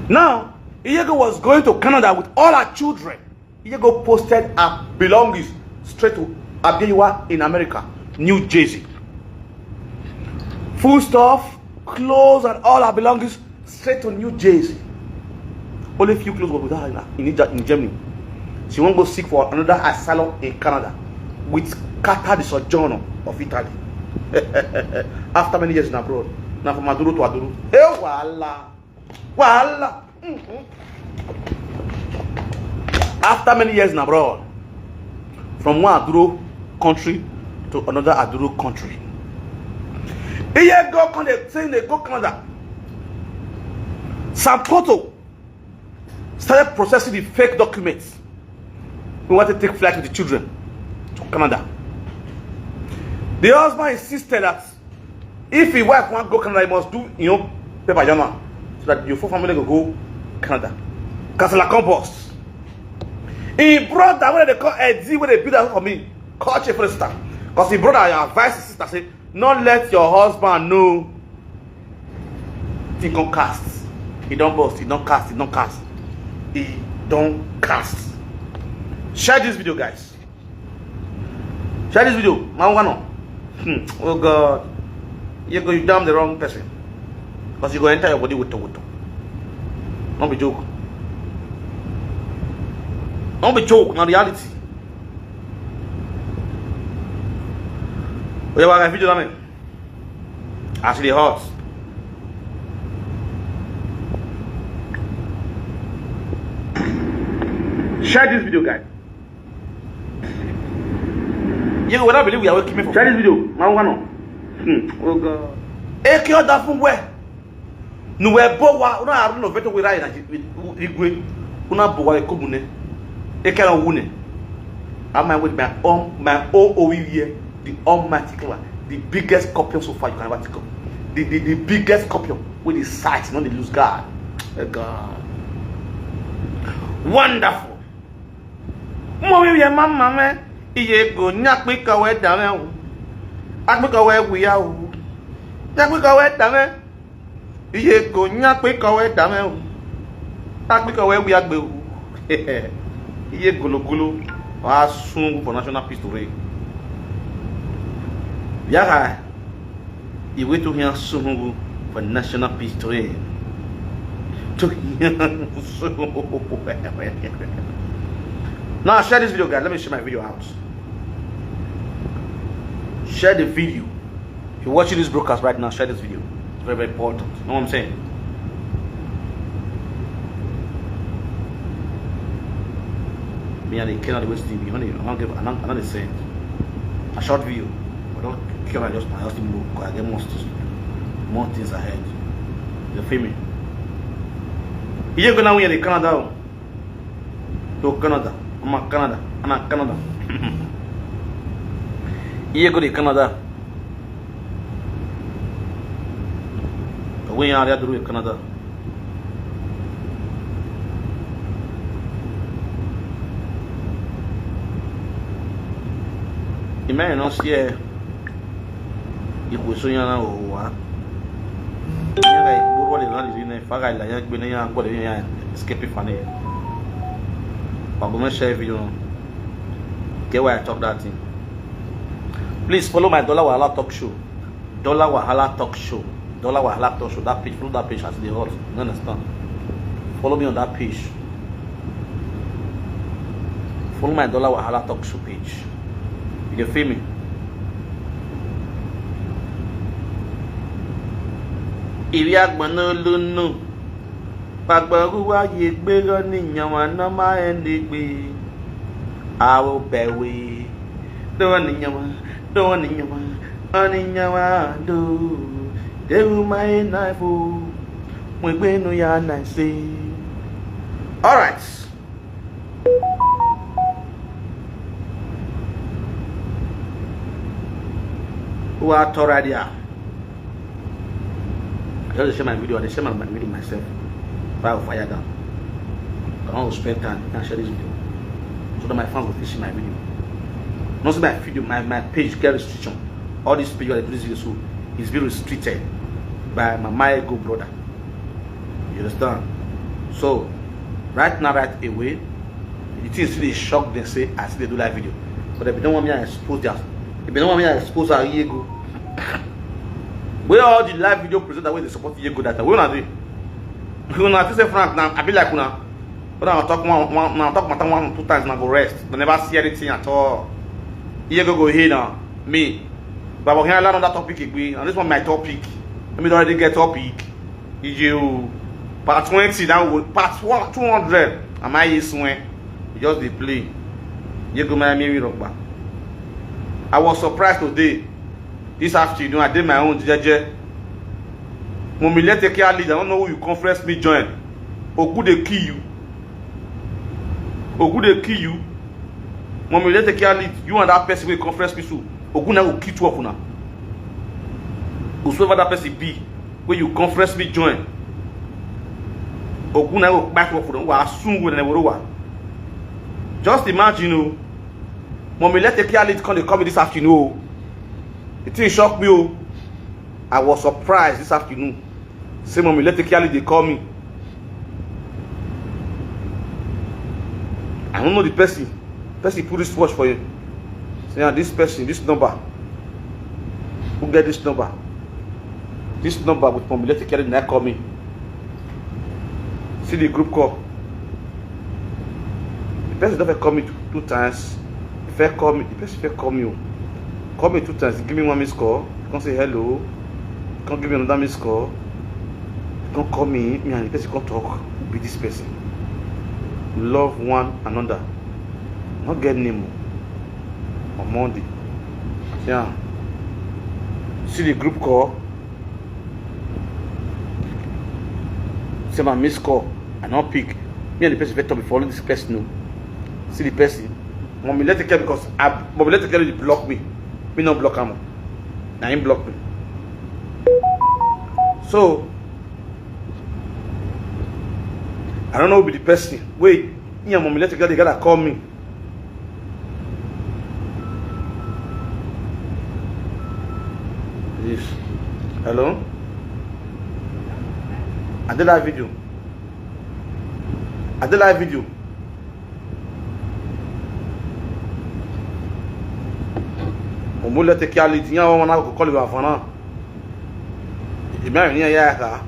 Now, Iyego was going to Canada with all her children. Iyego posted her belongings straight to Abiyawa in America, New Jersey. Food stuff, clothes, and all her belongings straight to New Jersey. Only few clothes were with her in Germany. She won't go seek for another asylum in Canada with Qatar, the sojourner of Italy. After many years in abroad. Now from Maduro to Aduro. Hey, voila. Voila. After many years in abroad. From one Aduro country to another Aduro country. Here go saying they go Canada. Sampoto started processing the fake documents. We want to take flight with the children to Canada. The husband insisted that if his wife wants to go Canada, he must do paper journal so that your full family will go Canada. Castle Compost. He brought that when they call Eddie, when they build that for me, call Chief Minister. Because he brought that advice his sister say, not let your husband know. He don't cast. He don't boast. He don't cast. He don't cast. He don't cast. Share this video, guys. Share this video. Oh God. You damn the wrong person. Because you go enter your body with the water. Don't be joke. Don't be joke, not reality. Oye, va a video también. Actually hot. Share this video, guys. You will not believe we are working for. Share this video. Oh God. Eke oda fun we. Nu we bo wa, una aru no veto we rai na igwe. Una bo wa ekobune. Eke na wune. Am I with my OOE, the Almighty one, the biggest scorpion so far you can ever take up. The biggest scorpion with the size, not the loose guard. God. Wonderful. Mommy, your mama, man. Iye go nyak me ka we dame. Ak me ka we wiya o. Nyak me ka we dame. Iye go nyak me ka we dame. Ak me ka we wiya gbe o. Iye golo wa sun for national peace to reign. Yaga. Iwe to here sun for national peace to reign. Now share this video, guys. Let me share my video out. Share the video. If you're watching this broadcast right now, share this video. It's very, very important. You know what I'm saying? Me and they cannot waste TV. I'm not saying. A short video. I don't care. I just move because I get more things ahead. You feel me? You're gonna win in Canada. To Canada. I'm a Canada. You're going to Canada. We are there to Canada. You may not see if we saw you now or what. Escape funny. I'm going to share a video. Get why I talk that thing. Please follow my Dollar Wahala Talk Show. Dollar Wahala Talk Show. Dollar Wahala Talk Show. That page, follow that page as the hot. You understand? Follow me on that page. Follow my Dollar Wahala Talk Show page. You can feel me? If you are going to learn, Pagbaruwa ye gbero ni nyawa na ma endigbe. I will bear way. Don't ni nyawa, ani nyawa do. They will my knife o. We gbe no ya na say. All right. Who are Toradia? I just share my video. I share my video myself. Fire down. I want to spend time and share this video so that my fans will see my video. Not so my video, my page get restriction. All this page I do this video so is very restricted by my go brother. You understand? So right now, right away, it is really shocked they say I see they do live video. But if you don't want me to expose that, if you don't want me to expose our ego, where all the live video presenter where they support the ego that we wanna do. When I say Frank now, I be like una. But I talk one 2 times and I go rest. I never see anything at all. Here go here now. Me. But I'm here learn on that topic again. And this one my topic. Let me already get topic. You part 20 now part 200. Am I here swing? Just the play. You go my me rock. I was surprised today. This afternoon I did my own jeje. Mommy, let take care lead. I don't know who you conference me join. Ogu they kill you. Ogu they kill you. Mommy, let take care lead. You and that person will conference me so. Ogu na will kill two of you now. Whosoever that person be, where you conference me join. Ogu na will back off for them. We are soon with them. Just imagine, you. Mommy, let take care lead. Come me this afternoon. It didn't shock me. I was surprised this afternoon. Say, Mommy, let the carry they call me. I don't know the person. Person put this watch for you. Say, yeah, this person, this number. Who get this number? This number with Mommy, let the carry they call me. See the group call. The person never call me two times. If I call me, the person if call me. Call me 2 times. Give me 1 missed call. You can say hello. Can't give me another missed call. You can't call me and the person can't talk with this person. Love one another. Not get name on Monday. Yeah. See the group call. See my missed call. I not pick. Me and the person better be following this person. No. See the person. Mommy let it care because Mommy let it care block me. Me not block him. Now him block me. So I don't know who be the person. Wait, yeah, Mommy, let the guy that call me. Yes. Hello? I did live video. Mommy, let the guy lead. Yeah, I want to call you for now. You may be here.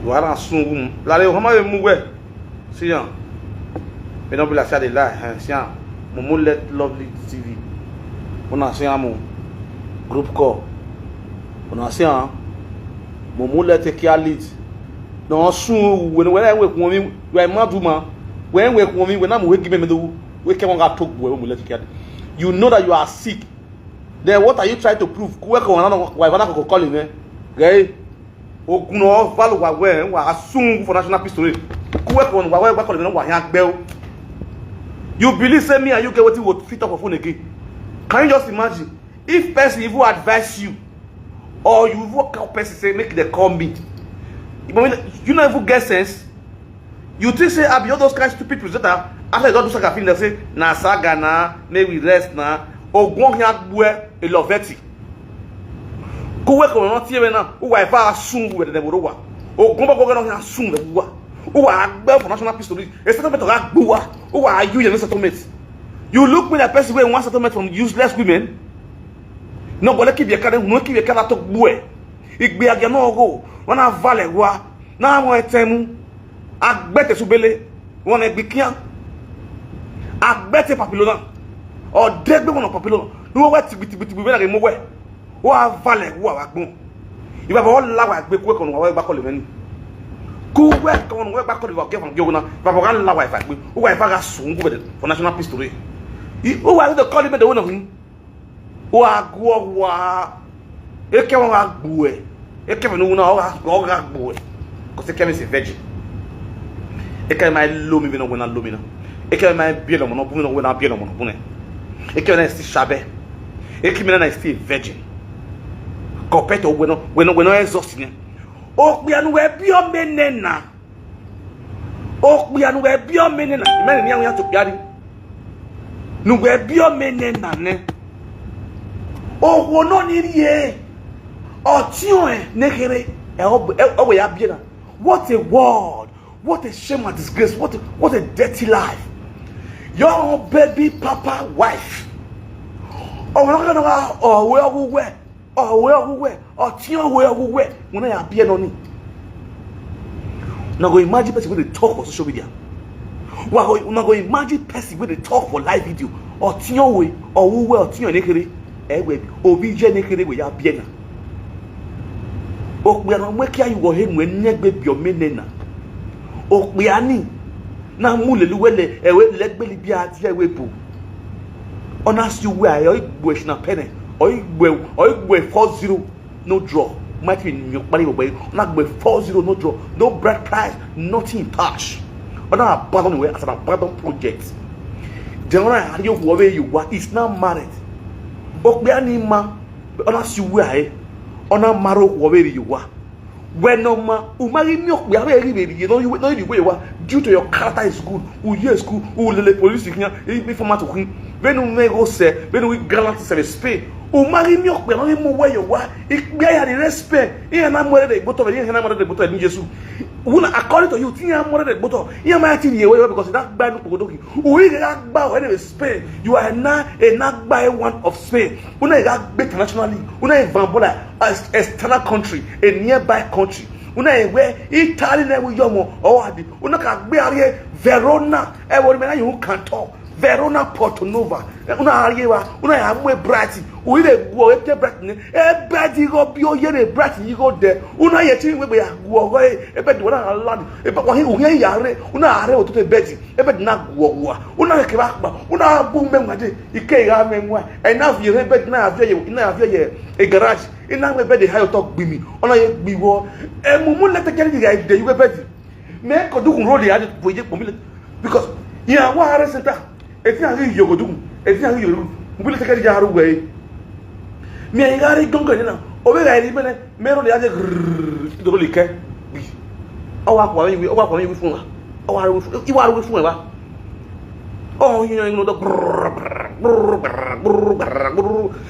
You are soon. Lale, how much move? See ya. We don't be like that. Lie. See ya. Momo let lovely TV. Una see ya mo. Group call. Una see ya. Momo let take care lead. No soon. When I work with me, we are mad woman. When we work with me, when I'm working me, we can't talk. We let take care. You know that you are sick. Then what are you trying to prove? Why call him? Okay? Okuno value wa assume for national peace. You believe say me and you get what you would fit up of phone again? Can you just imagine if person even advise you or you work out person say make them call me? You know even get sense. You think say I be all those kind of stupid presenter after you don't do saga film they say na saga na maybe rest na ogun yan bue e loveti. Go work on not here now. Who I far soon with the Borowa. Oh, go back on soon the Bua. Who are bell for national peace. A settlement of Bua. Who are you in settlements? You look with a person where one settlement from useless women. No, but keep your car, no keep your car to Bue. It be a go. One of Valley, now I tell you, I bet a subele, one a big young. I bet a papillon or dead one of papillon. No, what to be very more. Wa vale wa gbon iba ba la wa gbe ko wa ba ko le meni ku we kon we ba ko le wa ke fun jogo na ba ba la wa fa gbe o wa fa ga sun ku be for national peace story o wa the call me the one of him wa gwo wa e ke wa gbo e ke no na o ga gbo ko se ke me se virgin e ke mai lo mi no na lo mi na e ke mai bi lo mo no bu no na bi lo mo no bu ne e ke na si shabe e ke me na si virgin compared to when exhausting. Oh, we are no bio menena. Oh, we are no bio menena. Imagine you have to carry. No we bio menena ne. Oh, we no need ye. Oh, tion nekere. Oh, we are bien. What a world! What a shame and disgrace! What a dirty life! Your baby papa wife. Oh, we're not gonna. Oh, where? Oh, where? Oh, tion where? When I appear on it. Now go imagine person when they talk for social media. Well, now go imagine person when they talk for live video. Or tion way, or where, or tion nekere. We obj nekere we appear na. Oh, we are not making you go ahead when neck baby your menena. Oh, we are ni. Na mulelu wele ewe legbeli bi ati ewe po. Honest you where you go na penny. Or 4-0 no draw. Might be in your body away. Not with 4-0 no draw. No bread price, nothing in cash. Or not a bottom way as an abandoned project. The one I you where you are is now married. Okbeanima, honest you where on a marrow where you are. When no ma marry milk, we are very baby. You know you know the way you are due to your character is good. Who yes school, who the police here, before matter who. When we go say, when we gallant service pay. O marry me up, we are not where you are. It be the respect. Here na more the bottle, here na more the bottle in Jesus. According to you, think I'm more the bottle. Here my thing here because that bad Pogodoki. We got bow anyway Spain. You are now a not by one of Spain. Una got better nationally. Una a Vambola as external country, a nearby country. Una where Italy na we yomo or adi. Una ka be here Verona. Everybody you can talk. Verona Porto Nova. Una ariewa. Una amwe brati. We dey go e te brati ne. E bedi go bi o ye dey brati you go there. Una ye tin we be go e bedi wona land. E ba ko hin o ye yare. Una are o to te bedi. E bedi na go. Una ke ba ba. Una bu me ngade. Ike ga me nwa. E na fi re bedi na afia ye. Na afia ye e garage. E na me bedi hayo talk gbimi. Ona ye gbiwo. E mumu let take the guy dey you bedi. Me ko du kun road ya dey boje pomile because ya wa are center. Eti ari yogodu, eti ari yogodu. Mbule tekari jaru we. Mi ngari gongo ni na. Obe ga ri bene, mero le aje do le ke. Owa kwa mi fun wa. Owa ru fun. Iwa ru fun wa. Oh, you know the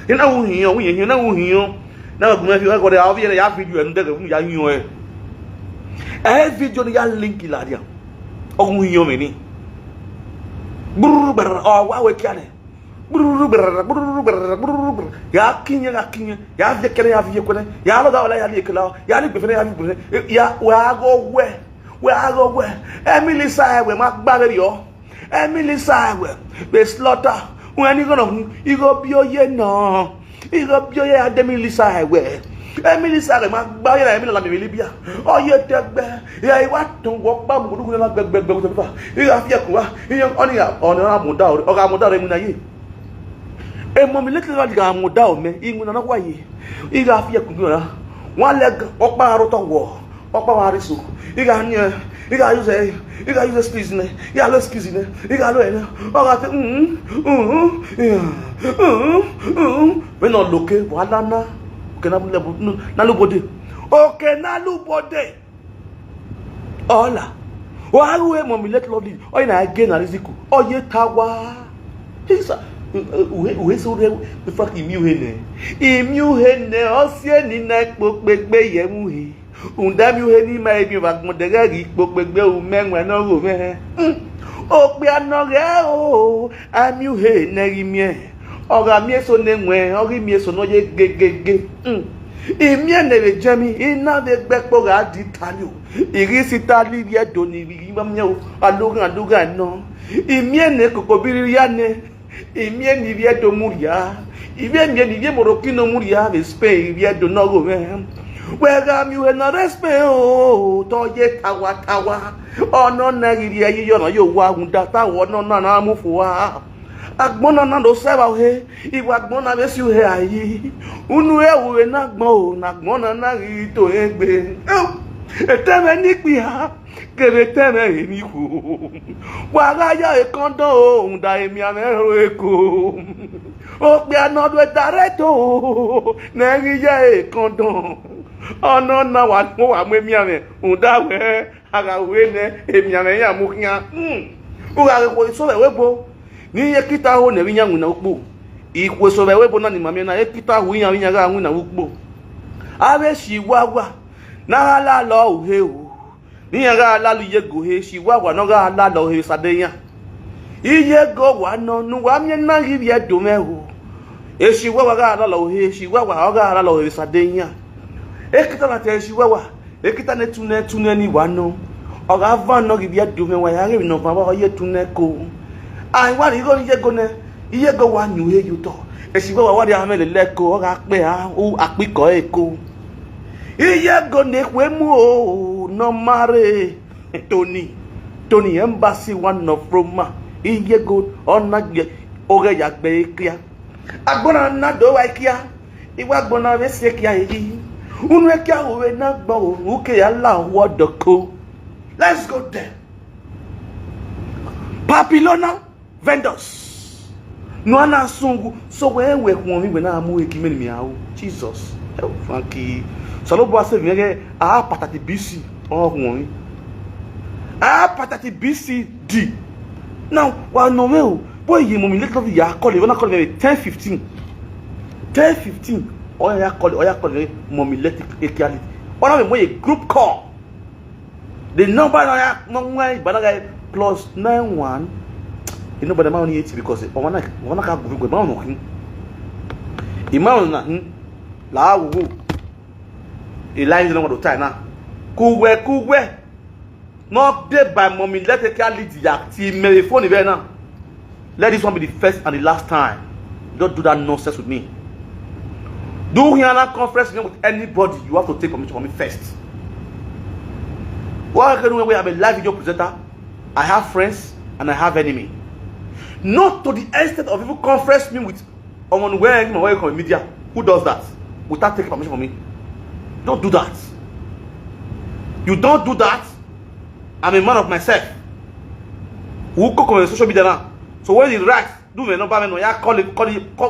ina wu hiyo, na wu hiyo. Na guna fi ko de a fi ya video en de fun ya hiyo e. Video ni ya link la dia. O wu hiyo me ni. Oh, wow, we can. Ya kinya, ya vekere ya vekere, ya lo da wala ya lekela, ya ni befere ya befere, ya wa go we. Emily say we ma gbare yo. Emily say we slaughter. When you gonna you go bi oye no. You go bi oye Emily say we. Emily say ma gbare na Emily la mi libia. Oye tegbe. Ya iwa ton wo pa mu dugu na gbegbe ko fa. Ya fi ko wa. Iyan oni ya ona amuda o ga amuda re mu na ye. E mommy little lord ga mo da o me ingu na waye I ga fi ekun one leg okpa aroto wo okpa wa riso I ga nye I ga use squeeze ne I ga lo squeeze ne I ga lo ene o ga we no loke wala na ke na lubode okay na lubode ola wa ruwe mommy little lord o ina again na risiko oye tawa isa uwe so re before imiuhene osie ni na popegbe yemuhe undamiuheni ma ebi bagmodere ri popegbe umenwan no ro me o pe anore o amiuhene ri mie ora mie so nenwe ori mie so no ye gegege imie ne le jemi ina de gbepo ga di tali o irisi tali ri edo ni ri mamye o aloga no imie ne kokobiri ya ne imie ni vie do muria ivie mie ni vie morokino muria be Spain vie do no go me wega mi we no respect o to ye tawa ono na iri ayi yo no yo wa hunda ta wo no na amufu wa agbona na do seba he iwa agbona be si he ayi unu ewu na gbon o na agbona na ri to egbe eteme ni pia kebe teme emi ku wa ga ya e kondo o unda emi amero eko o pe anodo dareto na ri ya e kondo ono na wa mu emi ame unda we aga we ne emi ame ya mu kian o ga ko so we bo ni ye kita ho ne ri nya na ukpo ikwe so we bo na ni mame na ye kita ho nya ga na ukpo abe si wa na la lo uhe o ni ga la lu ye go he si wa no ga la lo he sadeyan iye go wa no nu wa mi na ri ye do me o e si wa ga la lo he si wa ga la lo he sadeyan e kita na te si wa e kita ne tune ni wa no o ga va no ri ye do me wa ya ri no pa ba ye tune ko ai wa ri go ni ye go ne iye go wa nyu he yu to e si wa ri amele le ko o ga pe a o apiko e ko iye go ne kwe mu o no mare Tony embassy one of Roma iye go ona gbe oge ya gbe kia agbona na do wa kia iwa agbona we se kia yi unu e kia o we na gbo o uke ya la wodoko let's go there Papillona vendors no ana sungu so we won mi we na amu ekimeni mi awo Jesus help Frankie salo bo ase vere a patati BC ohun a patati BCD now wa no me o boy ye mo mi let love ya call e na call me 10:15 oya call mo mi let equality ona me mo ye group call the number na ya no ngai banaga +91 you know but the man only 80 because ona ka go ma no hin imam na la wo Elijah no time na kuwe not dead by mommy let take lead ya ti me phone even now let this one be the first and the last time don't do that nonsense with me do here na conference with anybody you have to take permission from me first what can we have a live video presenter I have friends and I have enemy not to the extent of people conference me with on where my media who does that without taking permission from me. Don't do that. You don't do that. I'm a man of myself. Who go on social media now? So when you write, do me number no ya call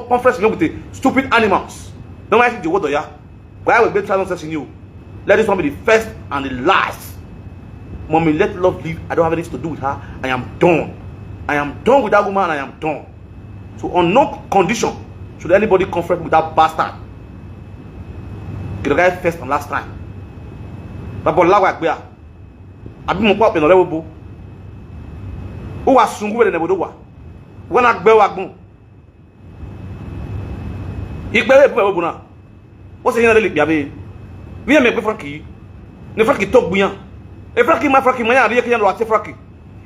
conference with the stupid animals. No matter the word ya. Why will be nonsense in you? Let this one be the first and the last. Mommy, let love live. I don't have anything to do with her. I am done. I am done with that woman. I am done. So on no condition should anybody confront with that bastard. The guy first and last time. But lawa gbe abi mo ko pe no lewo bo o wa sungu we de nebodo wa wona gbe wa gbon igbe we bo na o se yin le bia be wi me pe Frankie ne Frankie to gbuyan e Frankie ma ya bi ke yan lo ati Frankie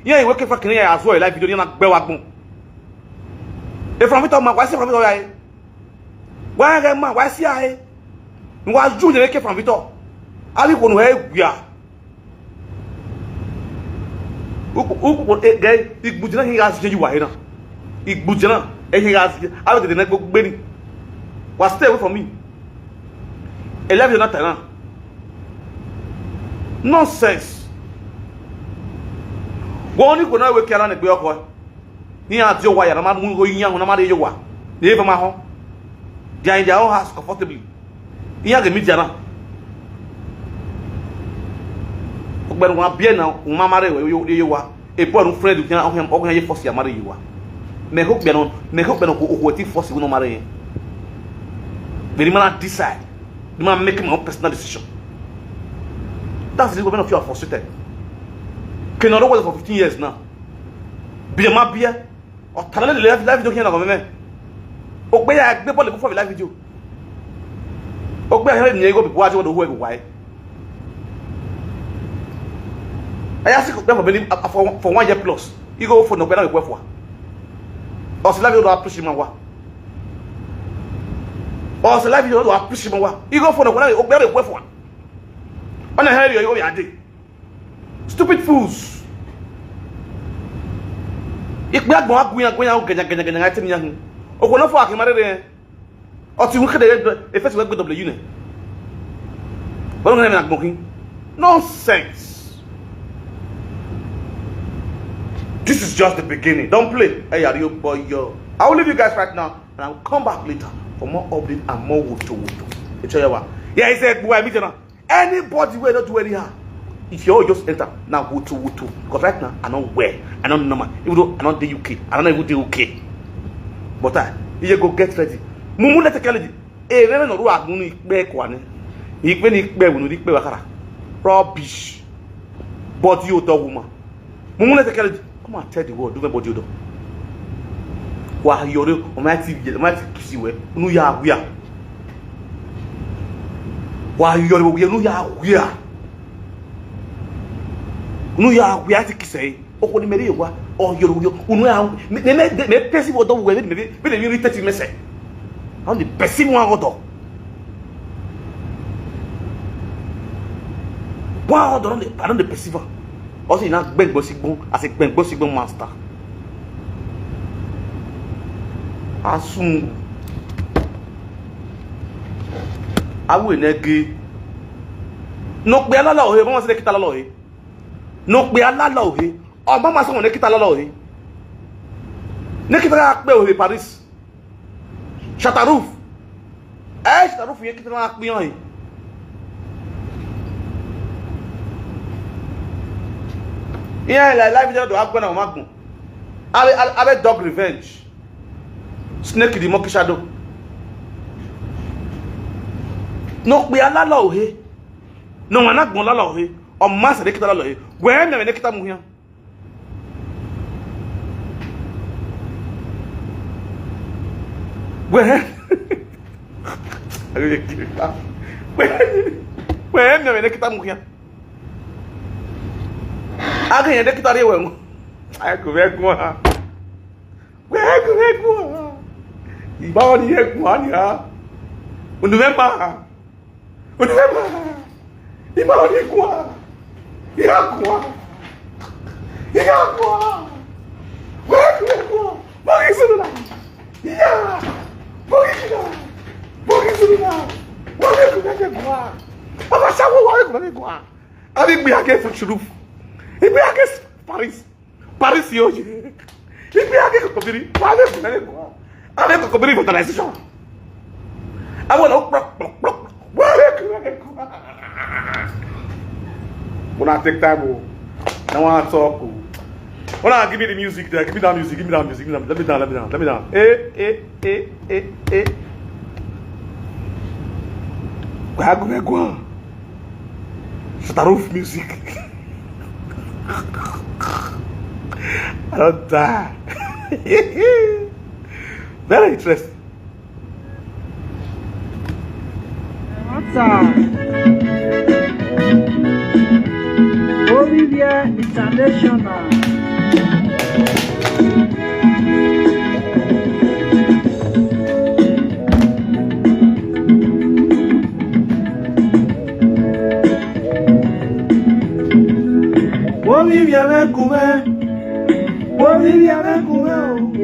yen iwe ke Frankie ya azo e live video ni na gbe wa gbon e Frankie to ma wa se Frankie to ya e wa ga ma wa si a e wa ju de ke Frankie to ali ko no e gua o gay igbujina hi ga se ju wa he na igbujina He has, I will get the next book, Benny. Was stay away from me. 11 not around. Nonsense. One you go now wake around the beer boy. He has your wire, a man who go young when I'm out of your one. They have my home. They are in their own house comfortably. He has a media. But one beer now, Mamma, you are a poor friend who can him organize for your mother. You are. May hope be on, may hope be on who think for you no marry. The man decide. The man make my own personal decision. That's the reason of you are frustrated. Can not wait for 15 years now. Be a map beer or talent live video here. Obey I people look for live video. Obey I heard go watch what the whole why. I ask you for 1 year plus. You go for no better work for. Or live video appreciate my work. Or live video appreciate my work. You go for no better work for. On the hell you are stupid fools. If we are going out, getting or one of our married or to look at the first work with the unit. But I'm not mocking. Nonsense. This is just the beginning. Don't play. Hey, are you boy? Yo, I will leave you guys right now and I'll come back later for more updates and more wuto. Yeah, he said, boy, meet you. Anybody will not do anyhow. If you all just enter now, go to because right now I'm not well, I'm not normal. Even though I'm not the UK, I'm not even the UK. But you go get ready. Mumu let technology. Never know who are going to be one. He when he be when he be wakara. Rubbish. But you dog woman. Mumu let technology. Come and tell the world. Do what you do. Why you're on kiss you. No ya we are. Why you're no ya we are. No ya we are to say. Oh, you wa or you me perceive what don't we me irritate me say. How the perceive one other. Wow, I don't the perceiver. Also, you not beg bossy as a beg bossy master. Assume I will negate. No, be a lot of him, say Kitalo. No, be a lot of him. Oh, mama, someone nekita lalo. Nekita akbe Paris. Shataruf. Shataruf ye kita akbe yon. Yeah, live video do akbe na magun. Abe dog revenge. Snake the monkey shadow. No, be a lalo he. No, man akbe lalo he. O masa nekita lalo he. When na nekita mu here. When me kita muknya. Aga ya kita dia weng. Aku vegua. Ibawa dia kuanya. Unduemba. Ibawa dia kuah. Ya kuah. Bagi sudah. Ya. Avec Biaké Fouchrouf. Et Biaké Paris. Paris hoje. E Biaké Cobiri. Avec Cobiri Fotalisation. Agora when I take time, I want to talk. When I give me the music there, give me that music, let me down. Go. Staroof music. I don't die. Very interesting. What's up? Olivia International. Olivia me come.